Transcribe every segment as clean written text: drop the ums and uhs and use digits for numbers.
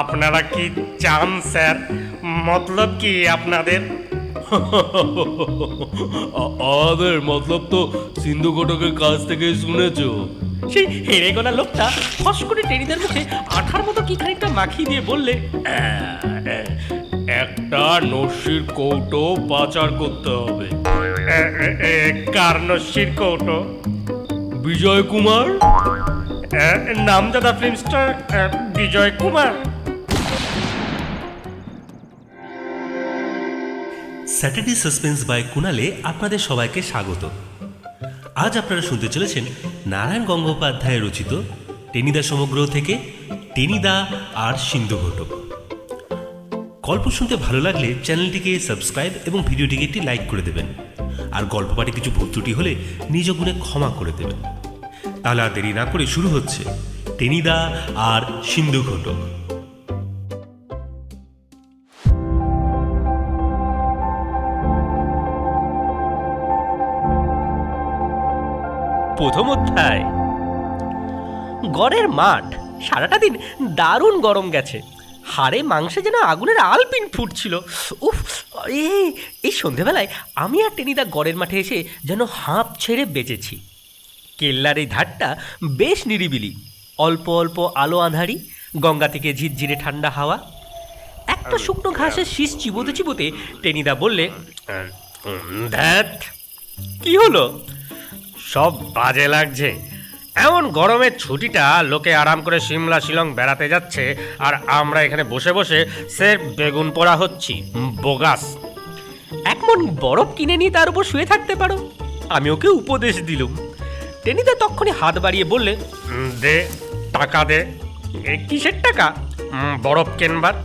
আপনারা কি চান স্যার? মতলব কি আপনাদের? আমাদের মতলব তো সিন্ধু ঘটকের কাছ থেকে শুনেছো। সেই হেরে গোনা লোকটা ফস করে টেনিদার মুখে আঠার মতো কি খানিকটা মাখিয়ে দিয়ে বললে, একটা নস্যির কৌটো পাচার করতে হবে। কার নস্যির কৌটো? বিজয় কুমার। নামজাদা film star Bijoy Kumar. Saturday suspense by কুণালে আপনাদের সবাইকে স্বাগত। আজ আপনারা শুনতে চলেছেন নারায়ণ গঙ্গোপাধ্যায় রচিত টেনিদা সমগ্র থেকে টেনিদা আর সিন্ধু ঘটক। গল্প শুনতে ভালো লাগলে চ্যানেলটিকে সাবস্ক্রাইব এবং ভিডিওটিকে একটি লাইক করে দেবেন। আর গল্প পাঠে কিছু ভুল ত্রুটি হলে নিজ গুণে ক্ষমা করে দেবেন। তাহলে আর দেরি না করে শুরু হচ্ছে টেনিদা আর সিন্ধু ঘটক। প্রথম অধ্যায়। গড়ের মাঠ সারাটা দিন দারুণ গরম গেছে। হাড়ে মাংসে যেন আগুনের আলপিন ফুটছিল। উফ, এই সন্ধেবেলায় আমি আর টেনিদা গড়ের মাঠে এসে যেন হাঁপ ছেড়ে বেঁচেছি। কেল্লার এই ধারটা বেশ নিরিবিলি, অল্প অল্প আলো আঁধারি, গঙ্গা থেকে ঝিরঝিরে ঠান্ডা হাওয়া। একটা শুকনো ঘাসের শীষ চিবোতে চিবোতে টেনিদা বললে, ধ্যাত, কি হলো? সব বাজে লাগছে। এমন গরমের ছুটিটা লোকে আরাম করে সিমলা শিলং বেড়াতে যাচ্ছে, আর আমরা এখানে বসে বসে সে বেগুন পোড়া হচ্ছি। বোগাস। এক মন বরফ কিনে নিয়ে তার উপর শুয়ে থাকতে পারো, আমি ওকে উপদেশ দিলুম। টেনিদা তখনই হাত বাড়িয়ে বললে, দে, টাকা দে। কিসের টাকা? বরফ কেনবার।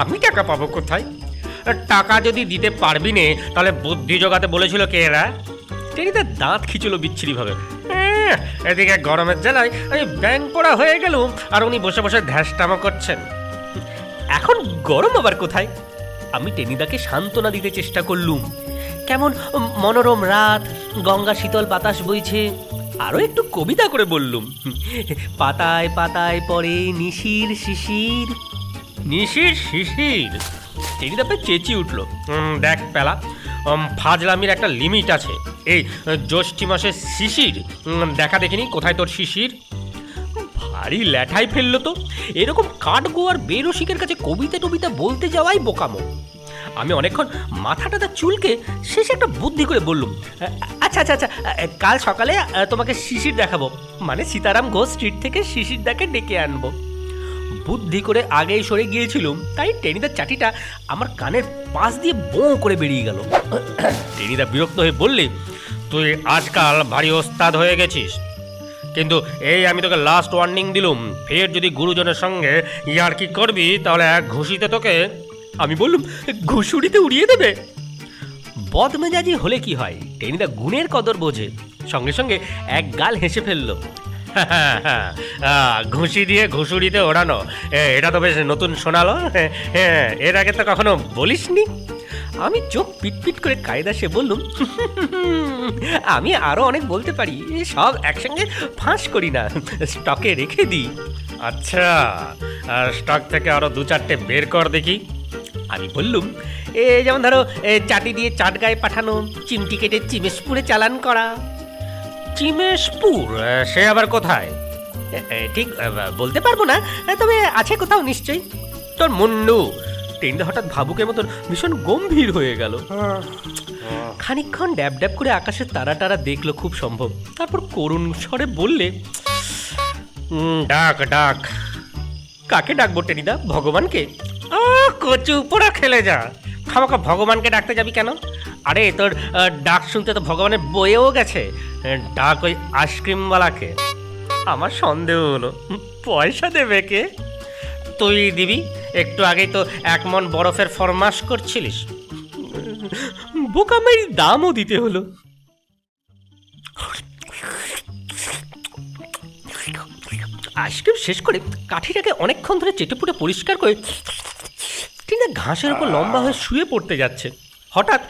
আমি টাকা পাবো কোথায়? টাকা যদি দিতে পারবি নে, তাহলে বুদ্ধি জোগাতে বলেছিল কে এরা? টেনিদা দাঁত খিচলো বিচ্ছিরিভাবে। এদিকে গরমের জ্বালায় আমি ব্যাং পোড়া হয়ে গেলুম, আর উনি বসে বসে ধ্যাসটামো করছেন। এখন গরম আবার কোথায়? আমি টেনিদাকে সান্ত্বনা দিতে চেষ্টা করলুম। কেমন মনোরম রাত, গঙ্গা শীতল বাতাস বইছে। আরও একটু কবিতা করে বললুম, পাতায় পাতায় পড়ে নিশির শিশির। নিশির শিশির? টেনিদা প্রায় চেঁচিয়ে উঠল। দেখ পেলা, ফাজলামির একটা লিমিট আছে। এই জ্যৈষ্ঠী মাসের শিশির দেখা দেখিনি কোথায় তোর শিশির? ভারী ল্যাঠাই ফেললো তো। এরকম কাঠগোয়ার বেরসিকের কাছে কবিতা টবিতা বলতে যাওয়াই বোকামো। আমি অনেকক্ষণ মাথাটা চুলকে শেষে একটা বুদ্ধি করে বললুম, আচ্ছা আচ্ছা আচ্ছা, কাল সকালে তোমাকে শিশির দেখাবো, মানে সীতারাম ঘোষ স্ট্রিট থেকে শিশির দাকে ডেকে আনবো। বুদ্ধি করে আগেই সরে গিয়েছিলুম, তাই টেনিদার চাটিটা আমার কানের পাশ দিয়ে বোঁ করে বেরিয়ে গেল। টেনিদা বিরক্ত হয়ে বললি, তুই আজকাল ভারী ওস্তাদ হয়ে গেছিস, কিন্তু এই আমি তোকে লাস্ট ওয়ার্নিং দিলুম, ফের যদি গুরুজনের সঙ্গে ইয়ার্কি করবি তাহলে এক ঘুষিতে তোকে। আমি বললুম, ঘুষুড়িতে উড়িয়ে দেবে? বদমেজাজি হলে কি হয়, টেনিদা গুণের কদর বোঝে। সঙ্গে সঙ্গে এক গাল হেসে ফেললো। ঘুষি দিয়ে ঘুষুড়িতে ওড়ানো, এটা তো বেশ নতুন শোনালো। হ্যাঁ, এর আগে তো কখনো বলিসনি। আমি চোখ পিটপিট করে কায়দা সে বললুম, আমি আরো অনেক বলতে পারি, সব একসঙ্গে ফাঁস করি না, স্টকে রেখে দিই। আচ্ছা, স্টক থেকে আরো দু চারটে বের কর দেখি। আমি বললুম, যেমন ধরো চাটি দিয়ে চাটগায়ে পাঠানো, চিমটি কেটে চিমেশপুরে চালান করা। চিমেশপুর? সে আবার কোথায়? ঠিক বলতে পারবো না, তবে আছে কোথাও নিশ্চয়ই। তোর মুন্ডু। টেনিদা হঠাৎ ভাবুকের মতন ভীষণ গম্ভীর হয়ে গেল। খানিকক্ষণ ড্যাব ড্যাব করে আকাশের তারা টারা দেখলো খুব সম্ভব, তারপর করুণ স্বরে বললে, ডাক ডাক। কাকে ডাকবো টেনিদা? ভগবানকে? কচু পোড়া খেলে যা, খামাখা ভগবানকে ডাকতে যাবি কেন? আরে তোর ডাক শুনতে তো ভগবানের বইয়েও গেছে। ডাক ওই আইসক্রিমওয়ালাকে। আমার সন্দেহ হলো, পয়সা দেবে কে? তুই দিবি, একটু আগেই তো 1 মণ বরফের ফরমাশ করছিলিস। বোকামের দামও দিতে হলো। আইসক্রিম শেষ করে কাঠিটাকে অনেকক্ষণ ধরে চেটেপুটে পরিষ্কার করে টিনা ঘাসের উপর লম্বা হয়ে শুয়ে পড়তে যাচ্ছে। হঠাৎ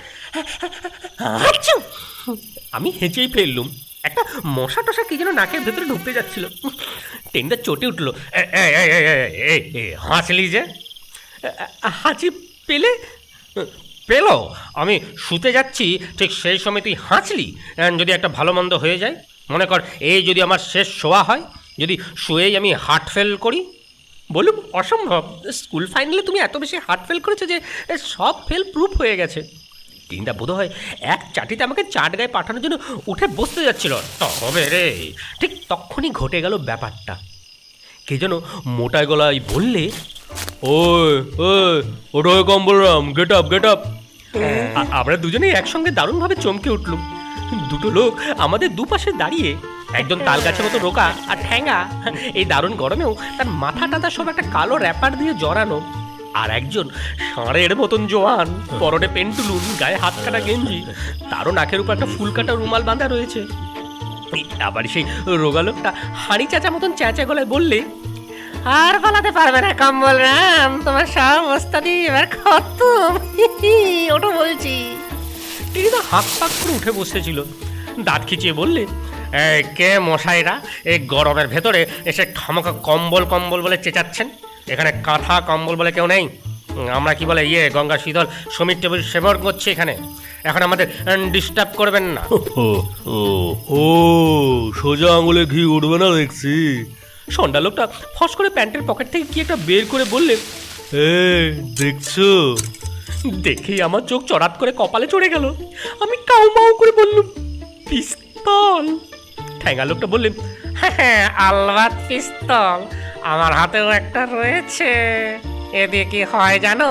আমি হেঁচেই ফেললুম। একটা মশা টশা কি যেন নাকের ভেতরে ঢুকতে যাচ্ছিল। টেনিদা চটে উঠলো। হাসলি যে? হাঁচি পেলে? পেলো? আমি শুতে যাচ্ছি ঠিক সেই সময় তুই হাঁচলি? যদি একটা ভালো মন্দ হয়ে যায়, মনে কর এই যদি আমার শেষ শোয়া হয়, যদি শুয়েই আমি হার্ট ফেল করি? বলুন অসম্ভব। স্কুল ফাইনালে তুমি এত বেশি হার্ট ফেল করেছো যে সব ফেল প্রুফ হয়ে গেছে। টিনটা বোধ হয় এক চাটিতে আমাকে চাট গায়ে পাঠানোর জন্য উঠে বসতে যাচ্ছিল। তবে রে, ঠিক তখনই ঘটে গেল ব্যাপারটা। কে যেন মোটা গলায় বললে, ওই ওই ওটা কম্বলরাম, গেট আপ গেট আপ। আমরা দুজনেই একসঙ্গে দারুণভাবে চমকে উঠলুম। দুটো লোক আমাদের দুপাশে দাঁড়িয়ে, একজন তাল গাছের মতো রোকা আর ঠ্যাঙ্গা, এই দারুণ গরমেও তার মাথা টাথা সব একটা কালো র্যাপার দিয়ে জড়ানো, আর একজন ষাঁড়ের মতন জোয়ান, পরনে পেন্টুলুন, গায়ে হাত কাটা গেঞ্জি, তারও নাকের উপর একটা ফুল কাটা রুমাল বাঁধা রয়েছে। আবার সেই রোগা লোকটা হাঁড়ি চাচা মতন চেঁচা গলায় বললে, আর পালাতে পারবে না কম্বলরাম, তোমার সব ওস্তাদি এবার খতম। ওটা বলছি। তিনি তো হাত পাক করে উঠে বসেছিল, দাঁত খিচিয়ে বললে, কে মশাইরা এই গরমের ভেতরে এসে খামোখা কম্বল কম্বল বলে চেঁচাচ্ছেন? এখানে কাঁথা কম্বল বলে কেউ নেই। আমরা কি বলে গঙ্গা শীতল সমীর টেবিল সেবন করছি এখানে। এখন আমাদের ডিস্টার্ব করবেন না। ও সোজা আঙুলে ঘি উঠবে না দেখছি। সন্ধ্যা লোকটা ফস করে প্যান্টের পকেট থেকে কি একটা বের করে বললে, দেখছো? দেখেই আমার চোখ চড়াত করে কপালে চড়ে গেল। আমি কাউ মাউ করে বললুম, পিস্তল। ঠ্যাঙ্গা লোকটা বললেন, হ্যাঁ, আলবাত পিস্তল। আমার হাতেও একটা রয়েছে। এ দিয়ে কি হয় জানো?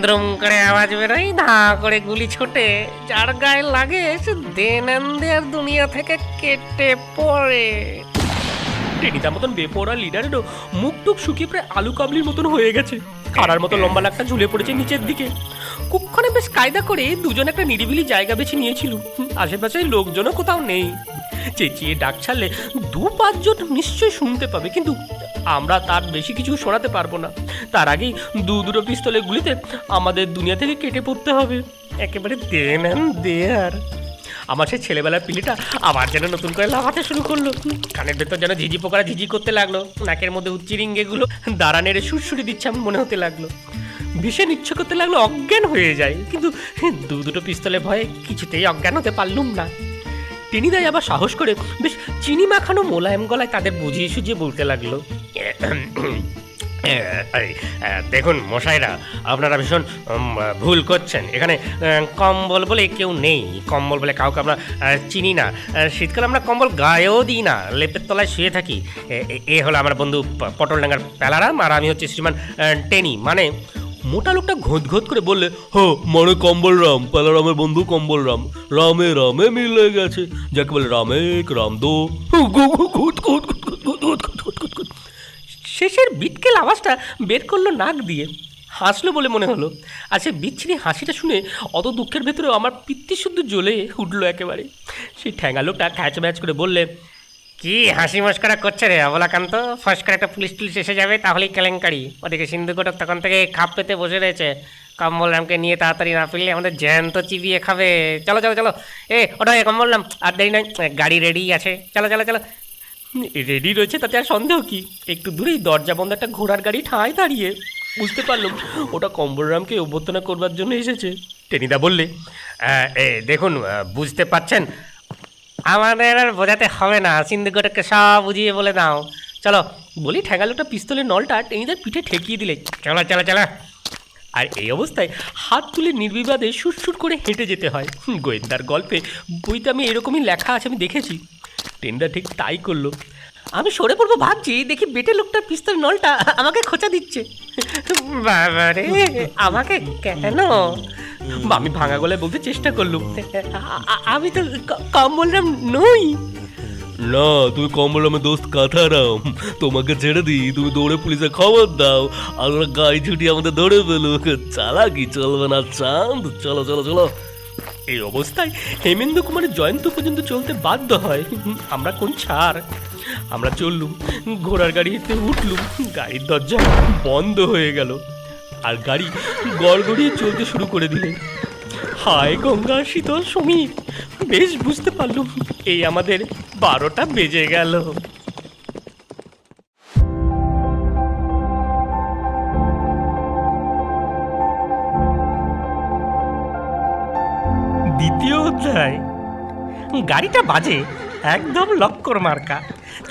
দ্রুম করে আওয়াজ বেরোয়, ধা করে গুলি ছোটে, যার গায়ে লাগে সে দেন দেয়ার দুনিয়া থেকে কেটে পড়ে। টেনিদার মতন বেপরা লিডারেরও মুখ টুক শুকিয়ে প্রায় আলু কাবলির মতন হয়ে গেছে। খাড়ার মতো লম্বা লাকটা ঝুলে পড়েছে নিচের দিকে। কুক্ষণে বেশ কায়দা করে দুজন একটা নিরিবিলি জায়গা বেছে নিয়েছিল। আশেপাশে লোকজনও কোথাও নেই। চেঁচিয়ে ডাক ছাড়লে 2-5 জন নিশ্চয়ই শুনতে পাবে, কিন্তু আমরা তার বেশি কিছু শোনাতে পারবো না। তার আগেই দুটো পিস্তলের গুলিতে আমাদের দুনিয়া থেকে কেটে পড়তে হবে। একেবারে দেয়ার। আমার সেই ছেলেবেলার পিলিটা আবার যেন নতুন করে লাফাতে শুরু করলো। কানের ভেতর যেন ঝিঝি পোকারা ঝিঝি করতে লাগলো। নাকের মধ্যে উচ্চিরিঙ্গেগুলো দাঁড়া নেড়ে সুরসুরি দিচ্ছে এমন মনে হতে লাগলো। ভীষণ ইচ্ছে করতে লাগলো অজ্ঞান হয়ে যায়, কিন্তু দুটো পিস্তলের ভয়ে কিছুতেই অজ্ঞান হতে পারলুম না। টেনিদাই আবার সাহস করে বেশ চিনি মাখানো মোলায়েম গলায় তাদের বুঝিয়ে সুঝিয়ে বলতে লাগলো, দেখুন মশাইরা, আপনারা ভীষণ ভুল করছেন। এখানে কম্বল বলে কেউ নেই। কম্বল বলে কাউকে আমরা চিনি না। শীতকালে আমরা কম্বল গায়েও দিই না, লেপের তলায় শুয়ে থাকি। এ হলো আমার বন্ধু পটলডাঙ্গার প্যালারাম, আর আমি হচ্ছে শ্রীমান টেনি। মানে মোটা লোকটা ঘোঁত ঘোঁত করে বললে, মানে কম্বলরাম, পালারামের বন্ধু কম্বলরাম। রামে রামে মিলে গেছে, যাকে বলে রামেক রাম দো। শেষের বিটকেল আওয়াজটা বের করলো নাক দিয়ে। হাসলো বলে মনে হলো। আর সে বিচ্ছিরি হাসিটা শুনে অত দুঃখের ভেতরেও আমার পিত্তি শুদ্ধ জ্বলে উঠলো একেবারে। সেই ঠ্যাঙ্গা লোকটা খ্যাচ ম্যাচ করে বললে, কি হাসি মস্করা করছে রে অবলাকান্ত? ফস করে একটা পুলিশ টুলিশ এসে যাবে, তাহলেই কেলেঙ্কারি। ওদিকে সিন্ধু ঘটক তখন থেকে খাপ পেতে বসে রয়েছে। কম্বলরামকে নিয়ে তাড়াতাড়ি না ফিরলে আমাদের জ্যান্ত চিবিয়ে খাবে। চলো চলো চলো, ওটা কম্বলরাম, আর দেরি নয়, গাড়ি রেডি আছে, চলো চলো চলো। রেডি রয়েছে তাতে আর সন্দেহ কি? একটু দূরেই দরজা বন্ধ একটা ঘোড়ার গাড়ি ঠাঁই দাঁড়িয়ে। বুঝতে পারলাম ওটা কম্বলরামকে অভ্যর্থনা করবার জন্য এসেছে। টেনিদা বললে, দেখুন, বুঝতে পারছেন, আমাদের আর বোঝাতে হবে না, সিন্ধু ঘটককে সব বুঝিয়ে বলে দাও। চলো বলি ঠ্যাঙ্গালোটা পিস্তলের নলটা টেনিদার পিঠে ঠেকিয়ে দিলে। চলো চলো চলো। আর এই অবস্থায় হাত তুলে নির্বিবাদে সুরসুর করে হেঁটে যেতে হয়। গোয়েন্দার গল্পে বইতে আমি এরকমই লেখা আছে, আমি দেখেছি। টেনিদা ঠিক তাই করলো। আমি সরে পড়বো ভাবছি, দেখি বেটে লোকটার পিস্তল নলটা আমাকে খোঁচা দিচ্ছে। বাবারে, আমাকে কেন? আমি ভাঙা গলায় বলতে চেষ্টা করলুম, আমি তো কম্বলরাম নই। না, তুমি কম্বলরামের দোস্ত কাঁথারাম। তোমাকে ছেড়ে দিই, তুমি দৌড়ে পুলিশে খবর দাও, আমরা গাড়ি ছুটি আমাদের ধরে ফেলুক। চালাকি চলবে না চাঁদ। চলো চলো চলো। এই অবস্থায় হেমেন্দ্র কুমারের জয়ন্ত পর্যন্ত চলতে বাধ্য হয়। আমরা কোন ছাড়। আমরা চললুম, ঘোড়ার গাড়িতে উঠলুম। গাড়ির দরজা বন্ধ হয়ে গেল আর গাড়ি গড়গড়িয়ে চলতে শুরু করে দিলে। হায় গঙ্গা শীতল সমীর, বেশ বুঝতে পারলুম এই আমাদের 12টা বেজে গেল। দ্বিতীয় অধ্যায়। গাড়িটা বাজে একদম লক্কর মার্কা,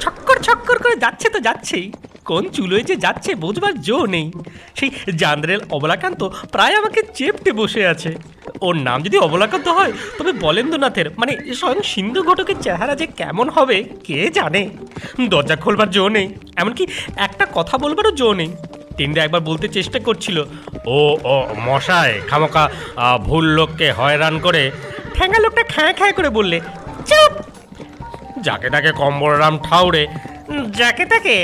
ছক্কর ছক্কর করে যাচ্ছে তো যাচ্ছেই, কোন চুলোয় যে যাচ্ছে বোঝবার জো নেই। সেই জান্দ্রেল অবলাকান্ত প্রায় আমাকে চেপটে বসে আছে। ওর নাম যদি অবলাকান্ত হয় তবে বলেন্দ্রনাথের মানে স্বয়ং সিন্ধু ঘটকের চেহারা যে কেমন হবে কে জানে। দরজা খোলবার জো নেই, এমনকি একটা কথা বলবারও জো নেই। টেনিদা একবার বলতে চেষ্টা করছিল, ও ও মশাই খামোকা ভুল লোককে হয়রান করে। ঠ্যাঙ্গা লোকটা খ্যাঁ খ্যাঁ করে বললে, চুপ। যাকে তাকে কম্বলরাম ঠাউরে। যাকে তাকে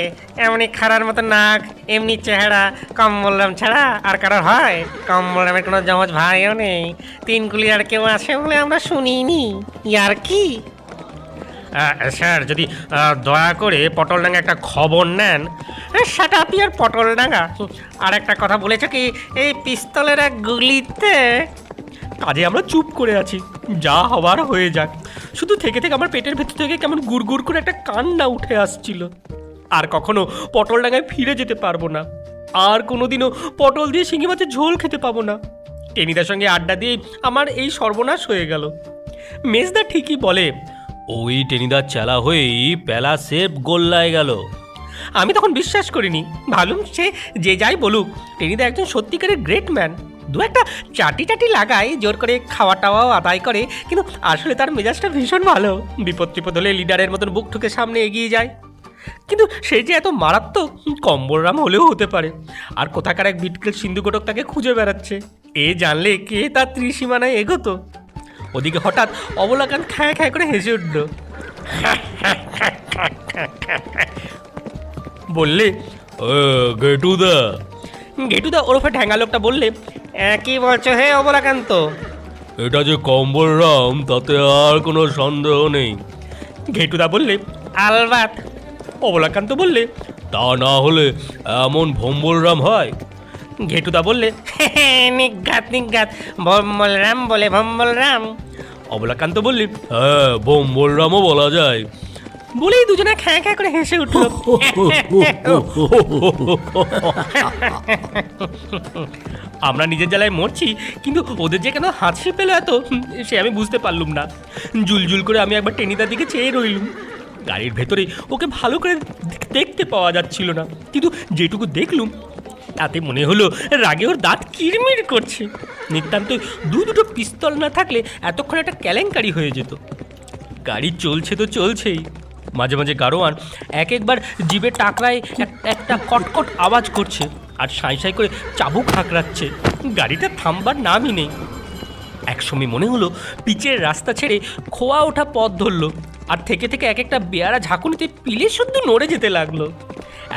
এমনি খাড়ার মতো নাক, এমনি চেহারা, কম্বলরাম ছাড়া আর কারোর হয়? কম্বলরামের কোনো জমজ ভাইও নেই, তিন কুলি আর কেউ আছে বলে আমরা শুনিনি। ইয়ার কি? স্যার যদি দয়া করে পটলডাঙ্গা একটা খবর নেন। সেটা আপনি আর পটলডাঙ্গা। আর একটা কথা বলেছ কি, এই পিস্তলের এক গুলিতে। কাজে আমরা চুপ করে আছি, যা হবার হয়ে যাক। শুধু থেকে থেকে আমার পেটের ভেতর থেকে কেমন গুড়গুড় করে একটা কান্না উঠে আসছিল। আর কখনো পটলডাঙ্গায় ফিরে যেতে পারবো না, আর কোনোদিনও পটল দিয়ে শিঙি মাছের ঝোল খেতে পাবো না। টেনিদার সঙ্গে আড্ডা দিয়ে আমার এই সর্বনাশ হয়ে গেল। মেজদা ঠিকই বলে, ওই টেনিদার চালা হয়েই পেলা সেফ গোল্লায় গেল। আমি তখন বিশ্বাস করিনি। ভাবলুম সে যে যাই বলুক, টেনিদা একজন সত্যিকারের গ্রেট ম্যান। দু একটা চাটি টাটি লাগায়, জোর করে খাওয়া টাওয়াও আদায় করে, কিন্তু আসলে তার মেজাজটা ভীষণ ভালো। বিপদ টিপদ হলে লিডারের মতন বুক ঠুকে সামনে এগিয়ে যায়। কিন্তু সে যে এত মারাত্মক কম্বলরাম হলেও হতে পারে। আর কোথাকার এক বিটকেল সিন্ধু ঘটক তাকে খুঁজে বেড়াচ্ছে, এ জানলে কে তার ত্রিসীমানায় এগোতো। ওদিকে হঠাৎ অবলাকান্ত খ্যাঁ খ্যাঁ করে হেসে উঠল। বললে, গেটুদা। গেটুদা ওরফে ঠ্যাঙ্গা লোকটা বললে, কি বলছো হে অবলাকান্ত? এটা যে কম্বলরাম তাতে আর কোনো সন্দেহ নেই। ঘেটুদা বললে, আলবাত। অবলাকান্ত বললে, তা না হলে এমন ভম্বলরাম হয়? ঘেটুদা বললে, নিজ্ঞাত নিজ্ঞাত, ভম্বলরাম বলে ভম্বলরাম। অবলাকান্ত বললে, হ্যাঁ, ভম্বলরামও বলা যায়। বলেই দুজনে খ্যাঁ খ্যাঁ করে হেসে উঠল। আমরা নিজের জ্বালায় মরছি, কিন্তু ওদের যে কেন হাসি পেল এত, সে আমি বুঝতে পারলুম না। জুলজুল করে আমি একবার টেনিদার দিকে চেয়ে রইলুম। গাড়ির ভেতরে ওকে ভালো করে দেখতে পাওয়া যাচ্ছিল না, কিন্তু যেটুকু দেখলুম তাতে মনে হলো রাগে ওর দাঁত কিরমির করছে। নিতান্ত দুটো পিস্তল না থাকলে এতক্ষণ একটা কেলেঙ্কারি হয়ে যেত। গাড়ি চলছে তো চলছেই, মাঝে মাঝে গাড়োয়ান এক একবার জিভে টাকরায় একটা কটকট আওয়াজ করছে, আর সাঁই সাঁই করে চাবুক হাঁকড়াচ্ছে। গাড়িটা থামবার নামই নেই। একসময় মনে হলো পিচের রাস্তা ছেড়ে খোয়া ওঠা পথ ধরলো, আর থেকে থেকে এক একটা বেয়ারা ঝাঁকুনিতে পিলে শুদ্ধ নড়ে যেতে লাগলো।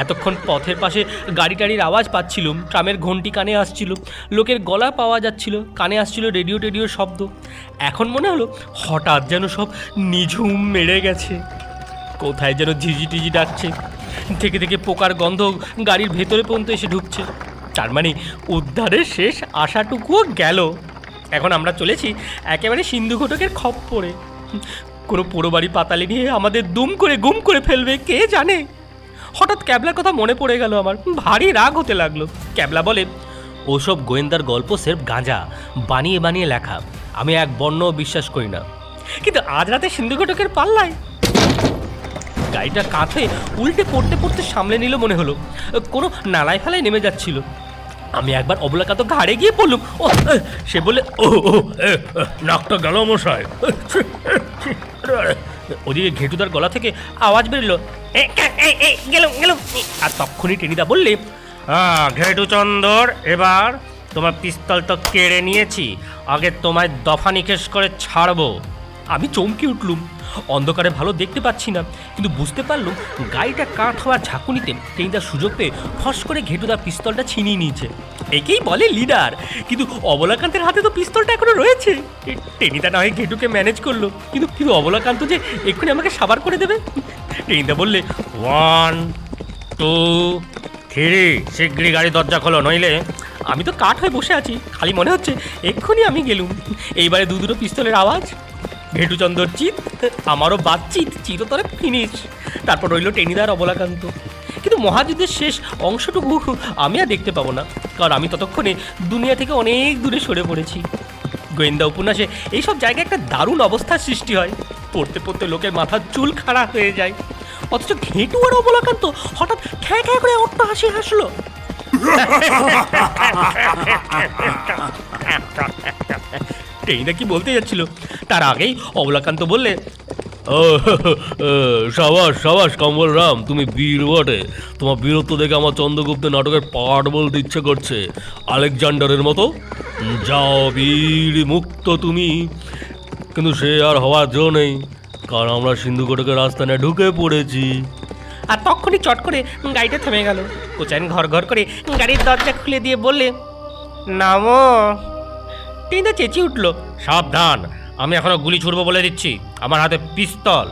এতক্ষণ পথের পাশে গাড়ি টাড়ির আওয়াজ পাচ্ছিলুম, ট্রামের ঘন্টি কানে আসছিল, লোকের গলা পাওয়া যাচ্ছিল, কানে আসছিল রেডিওর শব্দ। এখন মনে হলো হঠাৎ যেন সব নিঝুম মেরে গেছে। কোথায় যেন ঝিঝি টিঝি ডাকছে, থেকে থেকে পোকার গন্ধ গাড়ির ভেতরে পর্যন্ত এসে ঢুকছে। তার মানে উদ্ধারের শেষ আশাটুকুও গেল। এখন আমরা চলেছি একেবারে সিন্ধু ঘটকের খপ্পরে। কোনো পোড়ো বাড়ি পাতালে নিয়ে আমাদের দুম করে গুম করে ফেলবে কে জানে। হঠাৎ ক্যাবলার কথা মনে পড়ে গেল আমার, ভারী রাগ হতে লাগলো। ক্যাবলা বলে, ওসব গোয়েন্দার গল্প সেফ গাঁজা, বানিয়ে বানিয়ে লেখা। আমি এক বর্ণও বিশ্বাস করি না। কিন্তু আজ রাতে সিন্ধু ঘটকের পাল্লায়। গাড়িটা কাঁথে উল্টে পড়তে পড়তে সামলে নিল মনে হলো, কোনো নালায় ফেলায় নেমে যাচ্ছিল। আমি একবার অবলাকান্ত ঘাড়ে গিয়ে পড়লুম। ও সে বলে, ও নাকটা গেল মশাই। ওদিকে ঘেটুদার গলা থেকে আওয়াজ বেরোলো, গেলুম গেলুম। আর তখনই টেনিদা বললে, ঘেটু চন্দর, এবার তোমার পিস্তল তো কেড়ে নিয়েছি, আগে তোমায় দফা নিকেশ করে ছাড়বো। আমি চমকে উঠলুম। অন্ধকারে ভালো দেখতে পাচ্ছি না, কিন্তু বুঝতে পারলুম গাড়িটা কাঠ হওয়ার ঝাঁকুনিতে টেনিদার সুযোগ পেয়ে ফস করে ঘেটুদার পিস্তলটা ছিনিয়ে নিয়েছে। একেই বলে লিডার, কিন্তু অবলাকান্তের হাতে তো পিস্তলটা এখনো রয়েছে। টেনিদা না হয় ঘেটুকে ম্যানেজ করলো, কিন্তু অবলাকান্ত যে এক্ষুনি আমাকে সাবার করে দেবে। টেনিদা বললে, 1 2 থিরি শিগগিরই গাড়ি দরজা খোলো, নইলে আমি তো কাঠ হয়ে বসে আছি, খালি মনে হচ্ছে এক্ষুনি আমি গেলুম। এইবারে দুটো পিস্তলের আওয়াজ, ঘেটুচন্দর চিৎ, আমারও বাতচিত, চিরতরে ফিনিশ। তারপর রইল টেনিদার অবলাকান্ত। কিন্তু মহাযুদ্ধের শেষ অংশটুকু আমি আর দেখতে পাবো না, কারণ আমি ততক্ষণে দুনিয়া থেকে অনেক দূরে সরে পড়েছি। গোয়েন্দা উপন্যাসে এইসব জায়গায় একটা দারুণ অবস্থার সৃষ্টি হয়, পড়তে পড়তে লোকের মাথার চুল খাড়া হয়ে যায়। অথচ ঘেটু আর অবলাকান্ত হঠাৎ খ্যাঁ খ্যাঁ করে অট্ট হাসি হাসলো। টেনিদা কি বলতে যাচ্ছিল, তার আগেই অবলাকান্ত বললে, ও, সাবাস সাবাস কমলরাম, তুমি বীর বটে। তোমার বীরত্ব দেখে আমার চন্দ্রগুপ্ত নাটকের পাঠ বলতে ইচ্ছে করছে, আলেকজান্ডারের মতো। যাও বীর, মুক্ত তুমি। কিন্তু সে আর হওয়ার জো নেই, কারণ আমরা সিন্ধুকোটকের রাস্তায় ঢুকে পড়েছি। আর তখনই চট করে গাড়িটা থেমে গেল। কোচাইন ঘর ঘর করে গাড়ির দরজা খুলে দিয়ে বললে, নামো। টেনিদা চেঁচিয়ে উঠল, সাবধান, আমি এখনো গুলি ছুড়বো বলে দিচ্ছি, আমার হাতে পিস্তল।